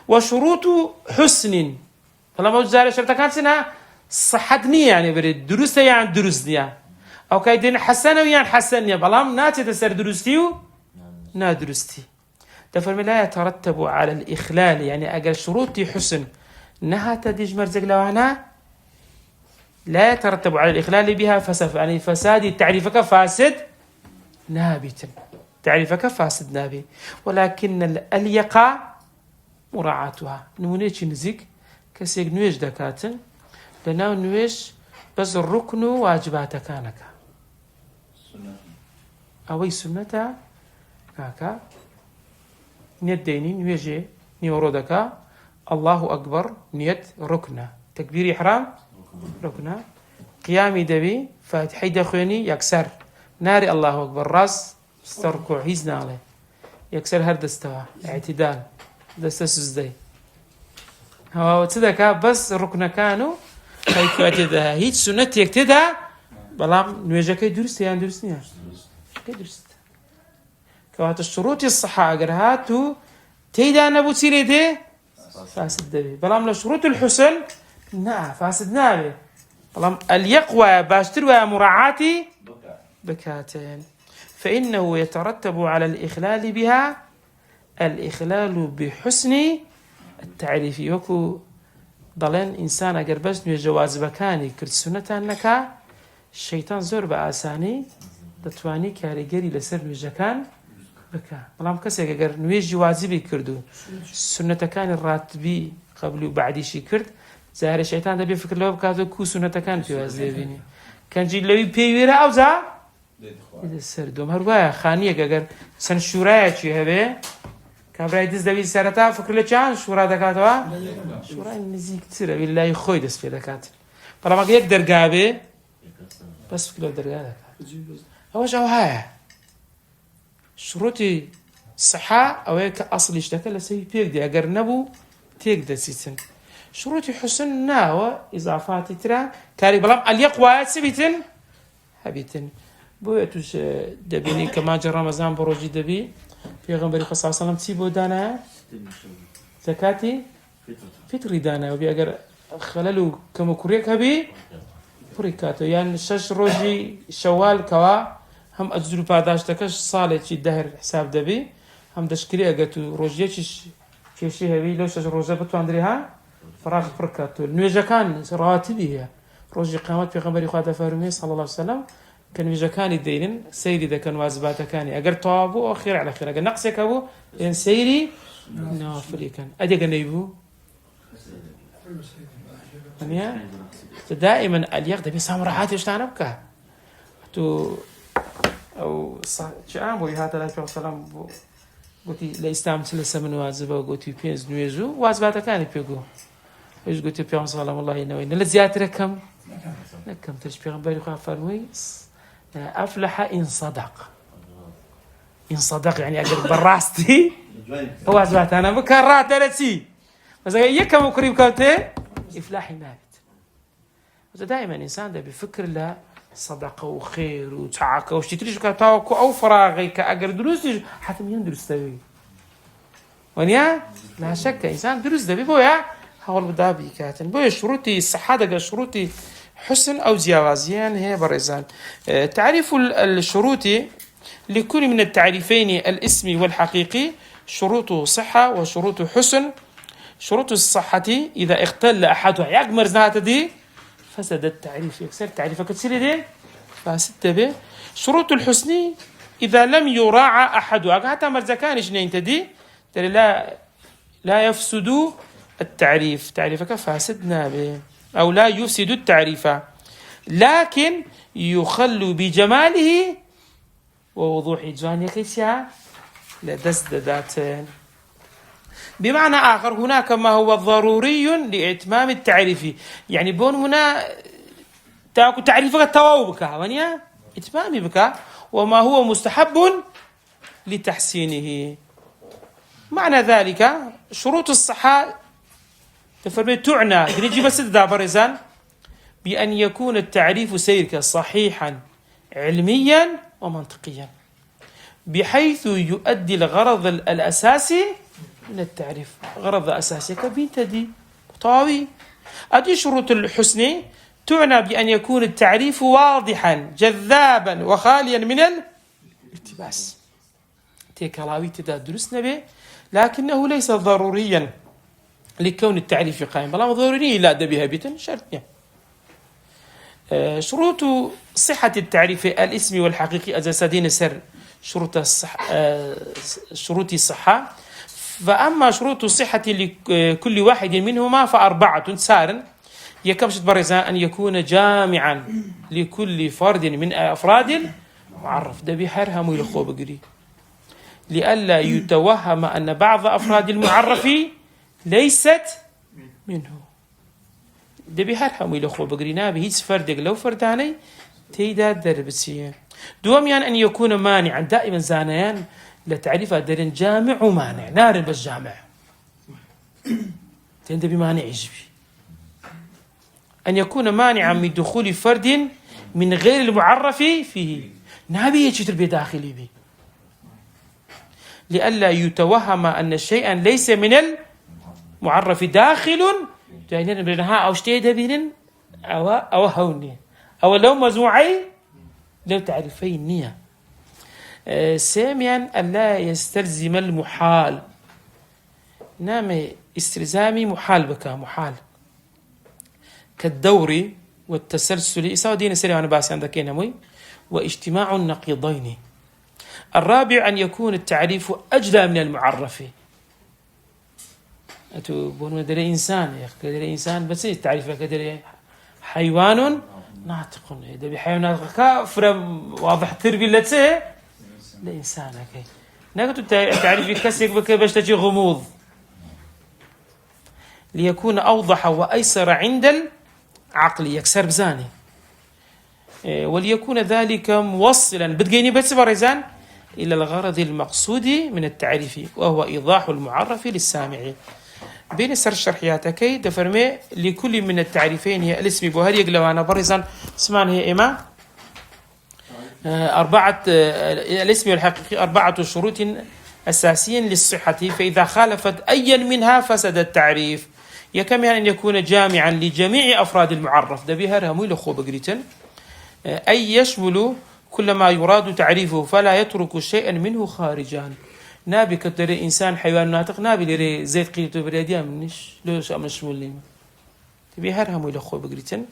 وشروط حسن فلما وجزارة شرطة كانت سنها صحتني يعني بريد درست يعني درستني أو كايدين حسنة يعني حسنية بلام ناتي تسر درستيو نا درستي تفرمي لا يترتب على الإخلال يعني أقل شروطي حسن نها تديج مرزق لوانا لا يترتب على الإخلال بها فساد يعني فساد تعريفك فاسد نابت تعريفك فاسد نابي ولكن الأليق مراعاتها نمونيش نزيك كسيق نويش دكاتن لنا نويش بس الركن واجبات كانك أوي سنة كاكا نيديني نويجي نيورودك الله أكبر نيت ركنة تكبير إحرام ركنة قيامي دبي فاتحي دخويني يكسر ناري الله أكبر راس استركوع هيزنا عليه يكسر هر دستوا اعتدال دست سزدي هو تصدق بس ركنة كانوا كيف أتدا هيج سنة يكتدا بلام نويجك درست يعني درستني درست كوات الشروط الصحة أجر هاتو تيدا نبو تيري دي فاسد دبي بلام لشروط الحسن فاسد نابي بلام اليقوى باشتر ومراعاتي بكاتين فإنه يترتب على الإخلال بها الإخلال بحسن التعريف يوكو ضلين إنسان أجر بس نوي جواز بكاني كرت سنة أنك الشيطان زور بآساني دتواني كاريجري لسر نويجكان بكا بلام كسي أجر نوي جوازي كردو سنة كان الراتبي قبل وبعد شي كرد زهر الشيطان دبي فكر لو بكاتو كو سنة كان في وازي بيني كان جي لوي بيويرا أو زا إذا سر دوم هروايا خانية أجر سن شورايا شي هبه كابراي دز دبي سرتا فكر لچان شورا دكاتوا شورا نزيك ترى بالله خوي دس في دكات بلا ما يقدر قابه بس فكر درجه هواش او هاي شروطي صحة او هيك اصل اشتكى سي بيك دي اگر نبو تيك دسيتن شروطي حسن ناوى اضافات ترى كاري بلام اليقوى سبيتن هبيتن بويتوش دبيني كما جرى رمضان بروجي دبي پیغمبر صلی الله علیه و سلم چی بود دانه زکاتی فطری دانه و بی اگر خللو کم کوریک هبی پوریکاتو یعنی شش روزی شوال کوا هم اجر پاداش تکش ساله چی دهر حساب دبی هم دشکری اگتو روزی چی هبی لو شش روزه بتواندریها فراغ پرکاتو نویجا کان راتبیه روزی قیامت پیغمبر خدا فرمی صلی الله علیه و سلم كان ميجاكاني دينين سيري ده كان واجباتكاني اگر طابو اخير على خير اگر نقصك ابو ان سيري نافلي كان ادي جنيبو يعني دائما اليقظه بسام راحات اشتانا بك تو او شام بو هذا الله سلام قلتي لا استعمل سمن واجبه قلتي بينز نويزو واجباتكاني بيغو ايش قلتي بيان صلى الله عليه وسلم لزيات ركم نكم تشبيه غنبالي خا فرمي أفلح إن صدق إن صدق يعني أقرب براستي هو أزبات أنا مكررات ثلاثي بس يكم قريب كوتي إفلاحي مابت دائما إنسان ده بفكر لا صدقة وخير وتعاقة وشتريش كتاوكو أو فراغي كأجر دروسي حتى مين درس تبي ونيا لا شك إنسان درس ده بيبويا حاول بدابي كاتن بويا شروطي الصحة ده شروطي حسن أو زيوازيان هي برزان تعريف الشروط لكل من التعريفين الاسمي والحقيقي شروط صحة وشروط حسن شروط الصحة إذا اختل أحدها يقمر زنات دي فسد التعريف يكسر تعريفك تصير دي فاسد به شروط الحسن إذا لم يراعى أحدها حتى مرزكان اثنين تدي لا يفسد التعريف تعريفك فاسدنا به أو لا يفسد التعريف لكن يخل بجماله ووضوح جواني قيسها لدسددات بمعنى آخر هناك ما هو ضروري لإتمام التعريف يعني بون هنا تاكو تعريفك التواو بك ونيا إتمامي بك وما هو مستحب لتحسينه معنى ذلك شروط الصحة تعنى بنجي بس برزان بأن يكون التعريف سيرك صحيحا علميا ومنطقيا بحيث يؤدي الغرض الأساسي من التعريف. غرض أساسي كبنت دي طاوي. أدي شروط الحسن تعنى بأن يكون التعريف واضحا جذابا وخاليا من الالتباس. تكلاوي تدا درس نبي لكنه ليس ضروريا لكون التعريف قائم، بلا ضروري لا دبيها بيتن شرط. شروط صحة التعريف الاسمي والحقيقي أزاسدين سر شروط الصحة. فأما شروط الصحة لكل واحد منهما فأربعة سار يكمش برزا أن يكون جامعا لكل فرد من أفراد المعرف. ده بحرهم ويلخو بقري لئلا يتوهم أن بعض أفراد المعرف ليست منه. ده بحرهم ويلخو بقرينا بهيج فردق لو فرداني تيدا دربسية. دوميان أن يكون مانعا دائما زانيان لتعريف درين جامع ومانع نار بس جامع تندى بمانع يجبي. أن يكون مانعا من دخول فرد من غير المعرف فيه نابي يجتر بداخلي به لئلا يتوهم أن شيئا ليس من المعرف داخل جايين بينها أو شتيده بين أو هوني أو لو مزوعي لو تعرفي النية. ساميا ألا يستلزم المحال. نعم استلزامي محال بك محال كالدور والتسلسل إساو دين سريع أنا باسي عندك نموي واجتماع النقيضين. الرابع أن يكون التعريف أجلى من المعرف. أتو دري إنسان يا أخي إنسان بس التعريف كدري حيوان ناطق. إذا بحيوانات كافر واضح تربي لتسه الإنسان كي نقطة التعريف كسيك بك باش تجي غموض ليكون أوضح وأيسر عند العقل يكسر بزاني وليكون ذلك موصلا بتجيني بس برزان إلى الغرض المقصود من التعريف وهو إيضاح المعرف للسامع. بين سر الشرحيات كي دفرمي لكل من التعريفين هي الاسم بوهر يقلوانا برزان اسمان هي إما الاسم والحقيقي 4 شروط أساسية للصحة فإذا خالفت أي منها فسد التعريف. يكمل أن يكون جامعا لجميع أفراد المعرف ده بها رامي لخو بقريتن أي يشمل كل ما يراد تعريفه فلا يترك شيئا منه خارجا. نابي كتر إنسان حيوان ناطق نابي لري زيت قيلته بريديا منش لوش أمشمول لي تبي هرهم لخو بقريتن.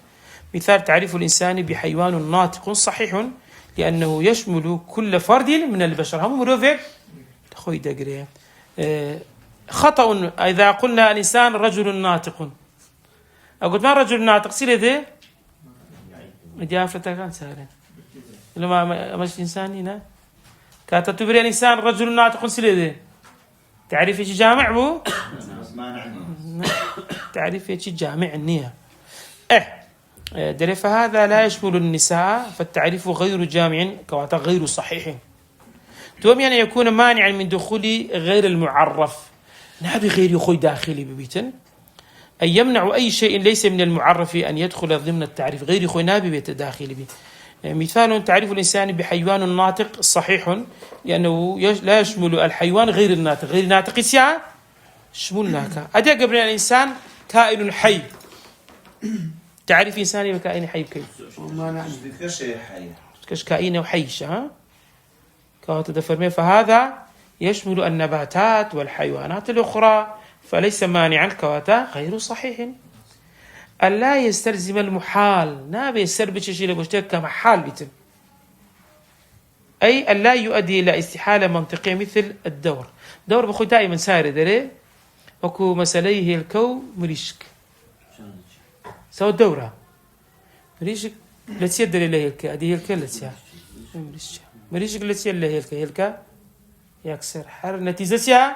مثال تعريف الإنسان بحيوان ناطق صحيح لأنه يشمل كل فرد من البشر. هم مروفيك أخوي دقري خطأ إذا قلنا الإنسان رجل ناطق أقول ما رجل ناطق سيلة ذي مدي أفرتا كان سهلا لما مش إنسان هنا كاتبتبري الإنسان رجل ناطق سيلة ذي تعريف إيش جامع بو تعريف إيش جامع النية فهذا لا يشمل النساء فالتعريف غير جامع كواتا غير صحيح. تومي أن يكون مانعا من دخول غير المعرف نابي غير يخوي داخلي ببيتن أن يمنع أي شيء ليس من المعرف أن يدخل ضمن التعريف غير يخوي نابي بيت داخلي به. مثال تعريف الإنسان بحيوان ناطق صحيح لأنه لا يشمل الحيوان غير الناطق غير ناطق يسيا شمولناك أدي قبل الإنسان كائن حي. تعريف إنساني بكائن حي كيف؟ كش كائن وحيش ها كواتا دفرمي فهذا يشمل النباتات والحيوانات الأخرى فليس مانعا كواتا غير صحيح. ألا يستلزم المحال نابي يستربش شيء لبشتك كمحال بيتم أي ألا يؤدي إلى استحالة منطقية مثل الدور. دور بخو دائما ساري دري وكو مسأليه الكو مريشك سوى الدورة مريشك لتسير دري له الكا هذه الكا لتسير مريشك لتسير له الكا يكسر حر نتيجة سيا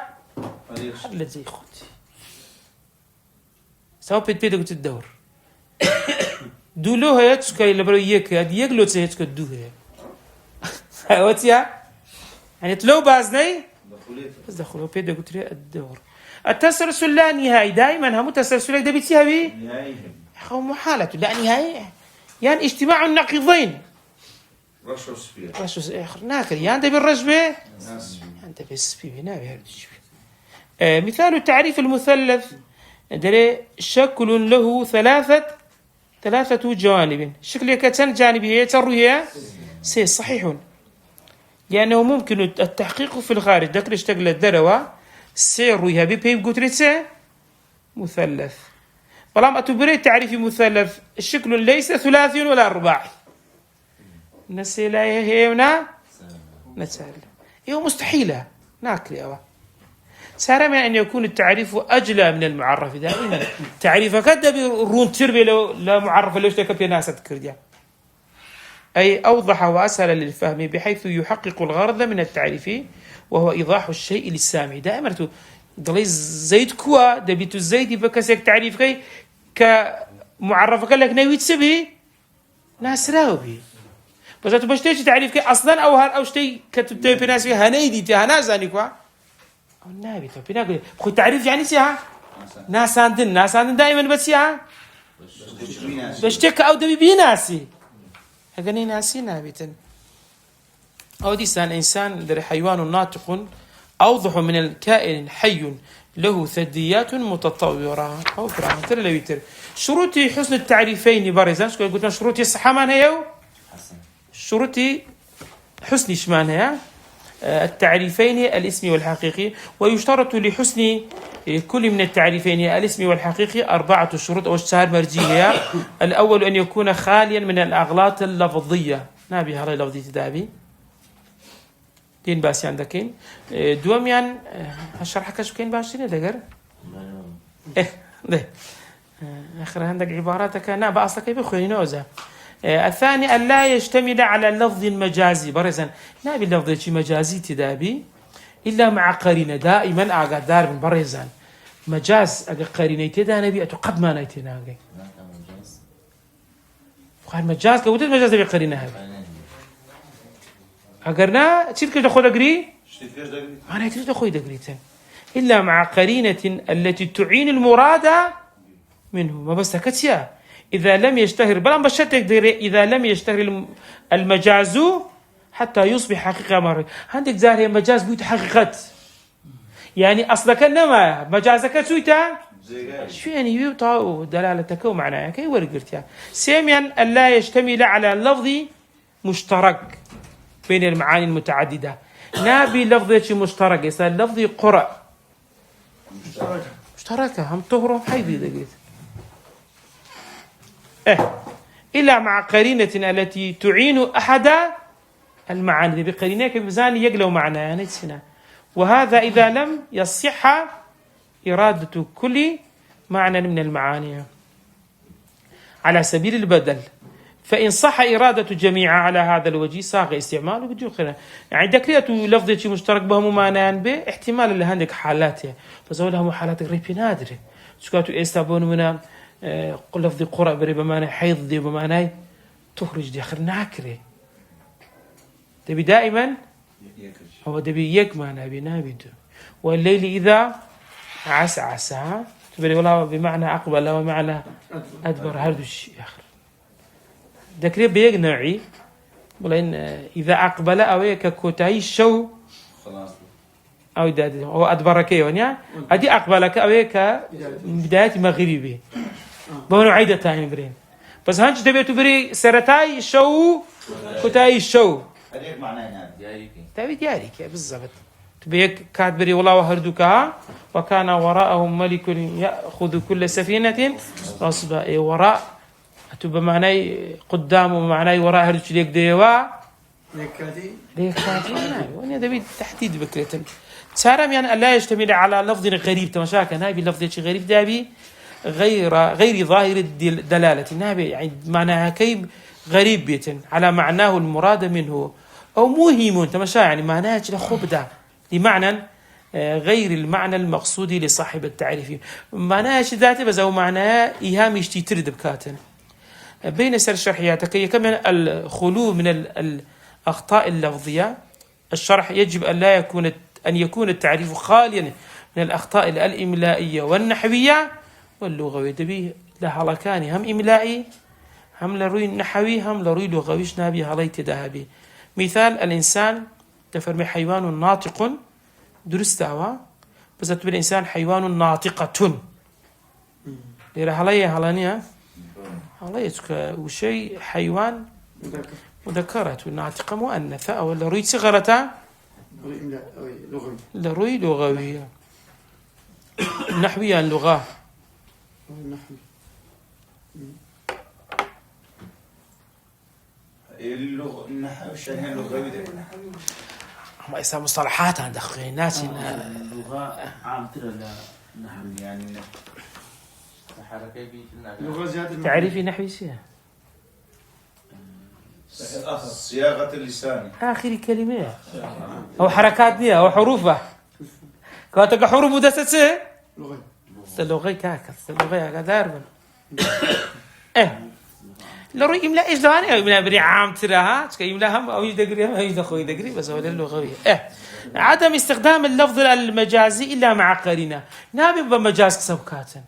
حر لتزي خوتي سوى بيد قلت الدور دولو هي تسكاي لبرو يك هذه يقلو تسهيتك الدو هي وتيا يعني تلو بازني بس دخلوا بيدا قلت لي الدور التسلسل لا نهائي دائما هم تسلسل ده بيتيها بي نهايهم أخو محالة لا نهائي يعني اجتماع النقيضين رشوا سفير رشوا آخر ناكل يعني ده بالرجبة ناس أنت بس في هنا بهالشيء مثال التعريف المثلث دري شكل له ثلاثة جوانب شكل كتن جانبية تروية سي صحيح لأنه ممكن التحقيق في الخارج ذكر اشتغل الدروة سيرويها بيب قترته مثلث فلما أتبري تعريف مثلث الشكل ليس ثلاثي ولا رباعي نسي لا هنا نسأل هي مستحيلة ناكل يا سارة من أن يكون التعريف أجلى من المعرف دائما تعريف كده برون تربي لو لا معرف لو اشتكى في ناس تكرديا أي أوضح وأسهل للفهم بحيث يحقق الغرض من التعريف وهو إيضاح الشيء للسامع دائما ضلي زيد كوا دبيت الزيد بكسك تعريف كي كمعرف لك نويت سبي ناس راوبي بس تبشتيش تعريف كي أصلا أو شيء كتبت في ناس فيها هنيدي تها زاني كوا أو النبي تو بيناقول بخو تعريف يعني سيها ناس عندن دائما بس يا بشتك أو دبي بيناسي هجني ناسي نابتن أو دي سان إنسان در حيوان ناطق أوضح من الكائن حي له ثدييات متطورة أو فرعون ترى لويتر شروطي حسن التعريفين بارزان شكون قلنا شروطي الصحة مان هيو شروطي حسن شمان هي التعريفين الاسمي والحقيقي ويشترط لحسن كل من التعريفين الاسمي والحقيقي 4 شروط أو اشتهار مرجية الأول أن يكون خاليا من الأغلاط اللفظية نابي هذا لفظي تدابي دين باسي عندكين دوم يعني هشرح كاش كين باشين دقر ده آخر عندك عباراتك أنا بأصلك كيف خوي نوزة الثاني أن لا يشتمل على اللفظ المجازي برزا نابي اللفظ شي مجازي تدابي إلا مع قرينة دائما أقدار من برزان مجاز قرينة تدا نبي أتقد ما نيتنا وقال مجاز كودت مجاز بقرينة هذا أقرنا تشيل كده خود أقري ما نيتنا تخوي دقريتين إلا مع قرينة التي تعين المراد منه ما بس كتيا إذا لم يشتهر بلان بشتك إذا لم يشتهر المجاز حتى يصبح حقيقة مرة عندك زاري مجاز بيت حقيقة يعني أصلك إنما مجازك سويتا شو يعني يوطا دلالتك ومعناها كي ورقرتها سيميا أن لا يشتمل على لفظ مشترك بين المعاني المتعددة نابي لفظة مشترك يصير لفظ قرأ مشتركة هم طهرهم حيث دقيت إلا مع قرينة التي تعين أحد المعاني بقرينة كمزان يقلو معنى يعني سنة وهذا إذا لم يصح إرادة كل معنى من المعاني على سبيل البدل فإن صح إرادة جميع على هذا الوجه صاغ استعماله بدون خلاف يعني ذكرية لفظة مشترك بهم معنى به احتمال اللي عندك حالاتها فزولها حالات غريبة نادرة سكاتو استابون منا قل لفظ قرأ بري بمعنى حيض دي بمعنى تخرج دي آخر ناكرة تبي دائما هو تبي يك معنى بنابد والليل إذا عسعس تبي والله بمعنى أقبل ومعنى أدبر هذا الشيء آخر ذكري بيج نوعي ولين إذا أقبل أو ككوتاي شو أو داد أو أدبر كيونيا أدي أقبلك أو كبداية مغربي بمنو عيدة تاني برين بس هنش تبي تبري سرتاي شو كوتاي شو هذيك معناها تبي ديارك بالضبط تبي كاتبري والله وهردوكها وكان وراءهم ملك يأخذ كل سفينة غصبا وراء تبى معناي قدام ومعناي وراء هردوش ليك ديوا ليك كاتي وانا دبي تحديد بكرة سارم يعني لا يشتمل على لفظ غريب تمشاك نابي لفظ شيء غريب دابي غير ظاهر الدلالة نابي يعني معناها كيب غريب بيتن على معناه المراد منه أو مهم تمشى يعني معناها لخبدة لمعنى غير المعنى المقصود لصاحب التعريف معناها شي ذاتي بس أو معناها إيهام يشتي ترد بكاتن بين سر الشرحيات كمان الخلو من الأخطاء اللفظية الشرح يجب أن لا يكون أن يكون التعريف خاليا من الأخطاء الإملائية والنحوية واللغوية. دبي لهلكان هم إملائي هم لروي نحوي هم لروي لغويش نابي هليت ذهبي. مثال الإنسان تفرمي حيوان ناطق درستوا بس تبي الإنسان حيوان ناطقة ليرة هلاية هلانية هلاية وشيء حيوان مذكرة والناطقة مؤنثة أو لروي صغرتها لروي لغوية نحويا لغة النحو الشيء اللغوي ده ما يسمى مصطلحات عند أخوي الناس اللغة عام ترى نحن يعني لغة زيادة تعريفي نحوي شيء صياغة اللسان آخر كلمة أو حركات نية أو حروفه كاتك حروف مدسسة لغة اللغة كاكس اللغة كدار لروي إملاء إيش دواني إملاء بري عام تراها تك إملاء هم أو يدقري هم أو يدخل يدقري بس هو اللغوية عدم استخدام اللفظ المجازي إلا مع قرينة نابي بمجاز كسبكاتن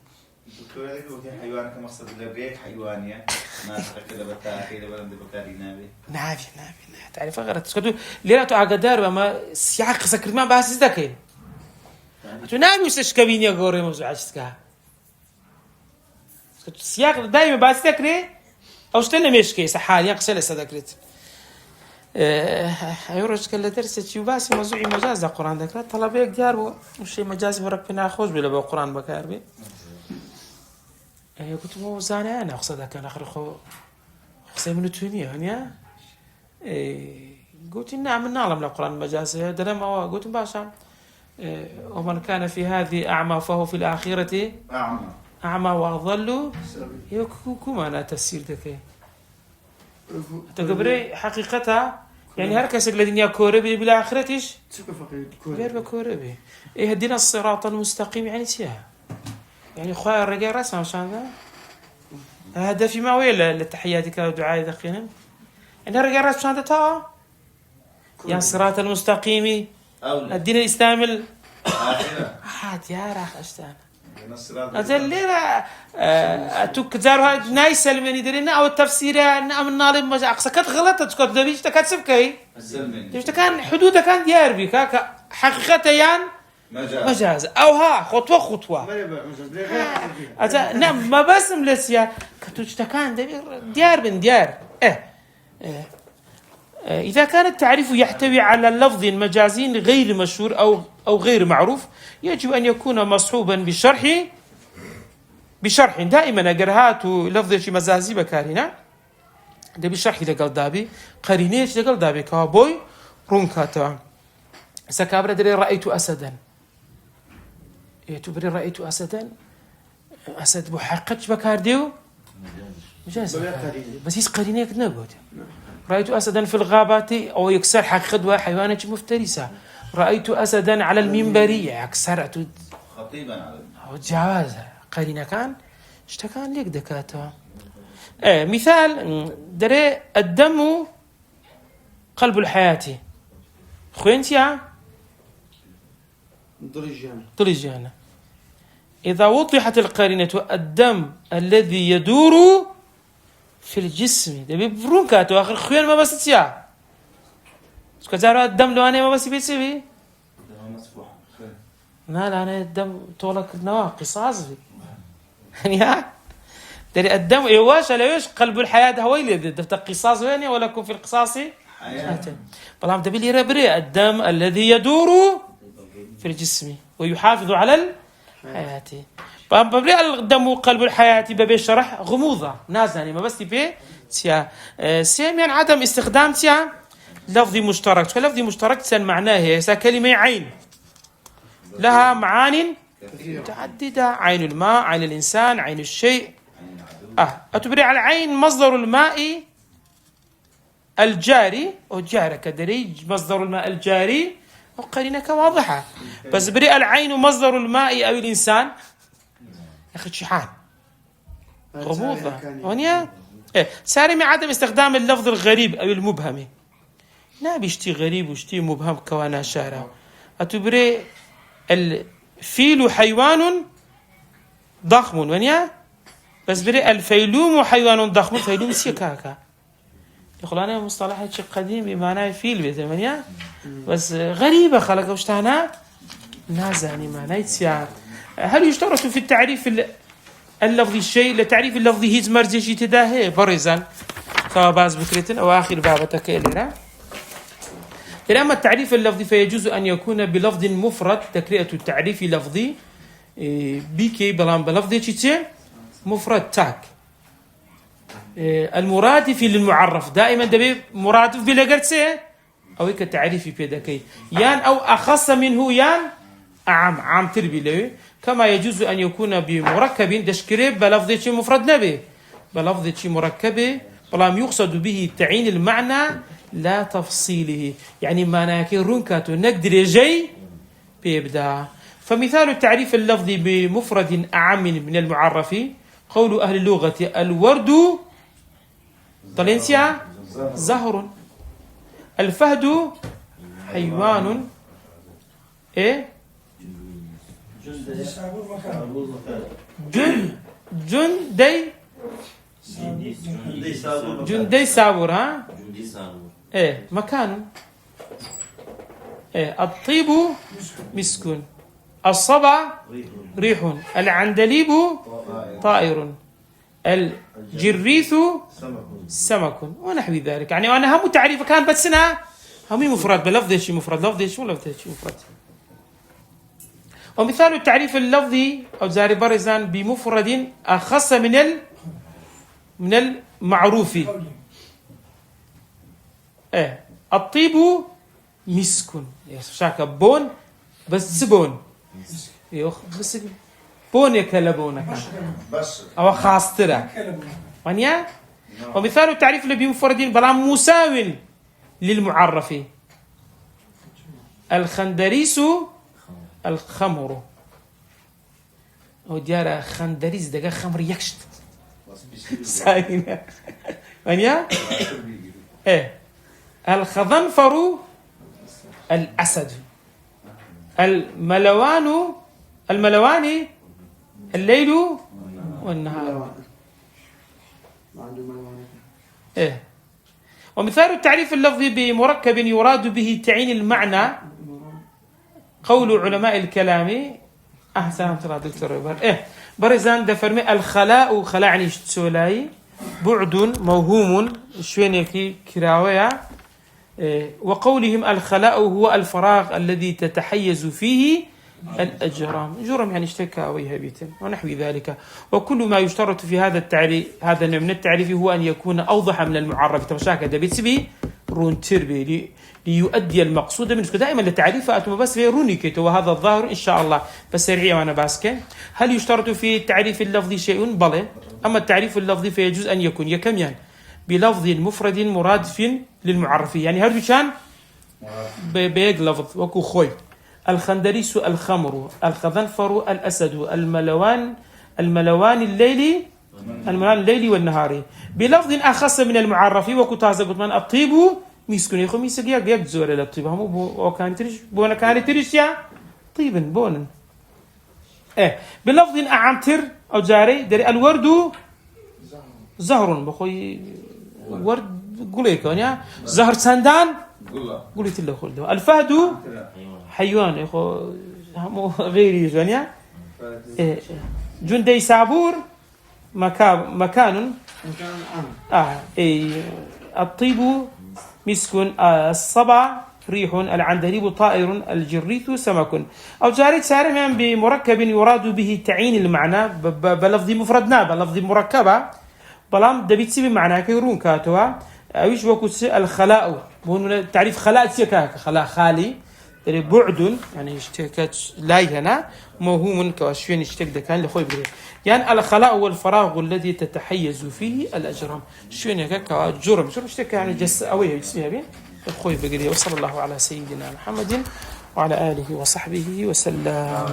دكتور هذيك حيوان كمقصد الريك حيوانية ما كده بتاعي كده بلند بكاري نابي نابي تعرف غير تسكتوا ليه تو أقدر بما سياق سكر ما بس ذكي تو نابي وسشكبين يا غوري موضوع عشتكها سياق دائما بس ذكري أو شتنا مشكي سحال يقصل سذكرت أيورج كلا درس تشوباس موضوع مجاز القرآن ذكر طلبيك جار وشيء مجاز ورك بنا خوش بلا بالقرآن بكاربي قلت مو زاني أنا أقصد كان آخر خو خصي من التونية هنيا قلت نعم نعلم القرآن مجاز هذا ما قلت باشا ومن كان في هذه أعمى فهو في الآخرة أعمى وأضل يكون أنا تفسير ذكي تقبري حقيقتها يعني هركس الذين يكوربي بالآخرتش غير بكوربي إيه هدينا الصراط المستقيم يعني سيها يعني خويا الرجال رسمه عشان ذا هذا في ما ويل لتحياتك ودعائي ذقينا يعني الرجال رسمه عشان ذا يعني الصراط المستقيم الدين الإسلامي حاد يا راح أشتان أزل ليه أتوك زارها نايس المني درينا أو التفسير أن من نالم مجا أقصكت غلطة تقول دريش تكتسب كي دريش كان حدودك كان ديار بك حقيقة يعني مجاز أو ها خطوة نعم ما بس ملسيا كتوش كان ديار بن ديار إذا كان التعريف يحتوي على لفظ مجازي غير مشهور أو غير معروف يجب أن يكون مصحوبا بشرح دائما أجرهات لفظ شيء مجازي بكارنا ده بشرح لقل دابي قرينيش لقل دابي كابوي رونكاتا سكابرة دري رأيت أسدا تبري رأيت أسدا أسد بحقش بكارديو مجاز بس يس قرينية كنا قلت رأيت أسدا في الغابات أو يكسر حقد حيوانات مفترسة رأيت أسدا على المنبر يكسر خطيبا على جواز قرينة كان اشتكان ليك دكاتة مثال دري الدم قلب الحياة خوينتيا ضرجانا إذا وضحت القرينة الدم الذي يدور في الجسم ده ببرونكاتو آخر خوين ما بس تيا سكتارو الدم لو أنا ما بس بيتسوي لا أنا الدم طولك نواقص عصبي يعني دري الدم إيواش على إيش قلب الحياة هويلي ده قصاص وين ولا يكون في القصاص بلام تبي لي ربري الدم الذي يدور في الجسم ويحافظ على الحياة ببري الدم قلب الحياة ببي شرح غموضة نازني ما بس تبي تيا سيم يعني عدم استخدام تيا لفظ مشترك فلفظ مشترك سن معناه هي كلمة عين لها معان متعددة عين الماء عين الإنسان عين الشيء أتبري على العين مصدر الماء الجاري أو جارة كدري مصدر الماء الجاري وقرينك واضحة بس بريء العين مصدر الماء أو الإنسان يا أخي شحان غموضة هونيا سارمي عدم استخدام اللفظ الغريب أو المبهم نابي اشتي غريب واشتي مبهم كوانا شارع أتبري الفيل حيوان ضخم ونيا بس بري الفيلوم حيوان ضخم فيلوم سيكاكا يقول أنا مصطلح شيء قديم بمعنى فيل بيتمنيا بس غريبة خلق وشتانا نازعني معنى يتسيار. هل يشترط في التعريف اللفظي الشيء لتعريف اللفظي هيز مرزيشي تداهي برزان سواء باز بكرتن أو آخر بابتك إلينا. أما التعريف اللفظي فيجوز أن يكون بلفظ مفرد تكرية التعريف اللفظي بيكي بلان بلفظي تشي مفرد تاك المرادف للمعرف دائما دبي مرادف بلا قرتسه أو هيك تعريفي بيدكي يان أو أخص منه يان عام تربي له كما يجوز أن يكون بمركب دشكريب بلفظ شيء مفرد نبي بلفظ شيء مركب بلام يقصد به تعيين المعنى لا تفصيله يعني معنى كيرونكاتو نقدر جاي بيبدا. فمثال التعريف اللفظي بمفرد أعم من المعرف قول أهل اللغة الورد طلنسيا زهر الفهد حيوان إيه جندي سابور ها إيه مكان إيه الطيب مسك الصبا ريح العندليب طائر الجريث سمك ونحو ذلك يعني أنا هم تعريف كان بس أنا هم مفرد بلفظ شيء مفرد لفظ شيء ولفظ شيء مفرد. ومثال التعريف اللفظي أو زاري برزان بمفرد أخص من المعروف إيه الطيب مسك شاك بون بس بون بس بون يكلبونك بس أو خاص ترى ونيا. ومثال التعريف اللي بمفرد بلا مساو للمعرف الخندريس الخمر أو ديارة خندريس دقا خمر يكشت ساينة ونيا إيه الخضنفر الأسد الملوان الليل والنهار إيه. ومثال التعريف اللفظي بمركب يراد به تعيين المعنى قول علماء الكلام أحسن ترى دكتور إيه برزان دفرمي الخلاء خلاعني سولاي بعد موهوم شوينيكي كراوية إيه. وقولهم الخلاء هو الفراغ الذي تتحيز فيه الأجرام جرم يعني اشتكى أو يهبيتن ونحو ذلك. وكل ما يشترط في هذا التعريف هذا النوع من التعريف هو أن يكون أوضح من المعرف تمشاك دبيتسبي رون تربي ليؤدي المقصود منه دائما لتعريف أتم بس روني كتو وهذا الظاهر إن شاء الله بس سريع وأنا باسكن. هل يشترط في التعريف اللفظي شيء؟ بلى. أما التعريف اللفظي فيجوز أن يكون يكميان بلفظ مفرد مرادف للمعرف يعني هل كان بيج لفظ وكو خوي الخندريس الخمر الخذنفر الأسد الملوان الليل والنهار بلفظ أخص من المعرف وكتازة قطمان الطيب ميسكون يخو ميسك يك زور الطيب هم بو كان تريش بونا كان تريش يا طيبا بونا إيه بلفظ أعمتر أو جاري دري الورد زهر بخوي ورد قوليك يا زهر سندان قولت له خلده الفهد حيوان يخو غيري جونيا جندي سابور مكان الطيب مسك الصبا ريح العندليب طائر الجريث سمك أو جاري سارم بمركب يراد به تعيين المعنى بلفظ مفردنا بلفظ مركبة بلام دبيتسي بمعنى كيرون كاتوا أويش وكوس الخلاء بون تعريف خلاء تيكاك خلاء خالي بعد يعني اشتكت لا هنا موهوم كواشين اشتك كان لخوي بغير يعني الخلاء هو الفراغ الذي تتحيز فيه الأجرام شوين هكا جرم اشتكى يعني جس أويه اسمها بين لخوي بغير وصلى الله على سيدنا محمد وعلى آله وصحبه وسلم.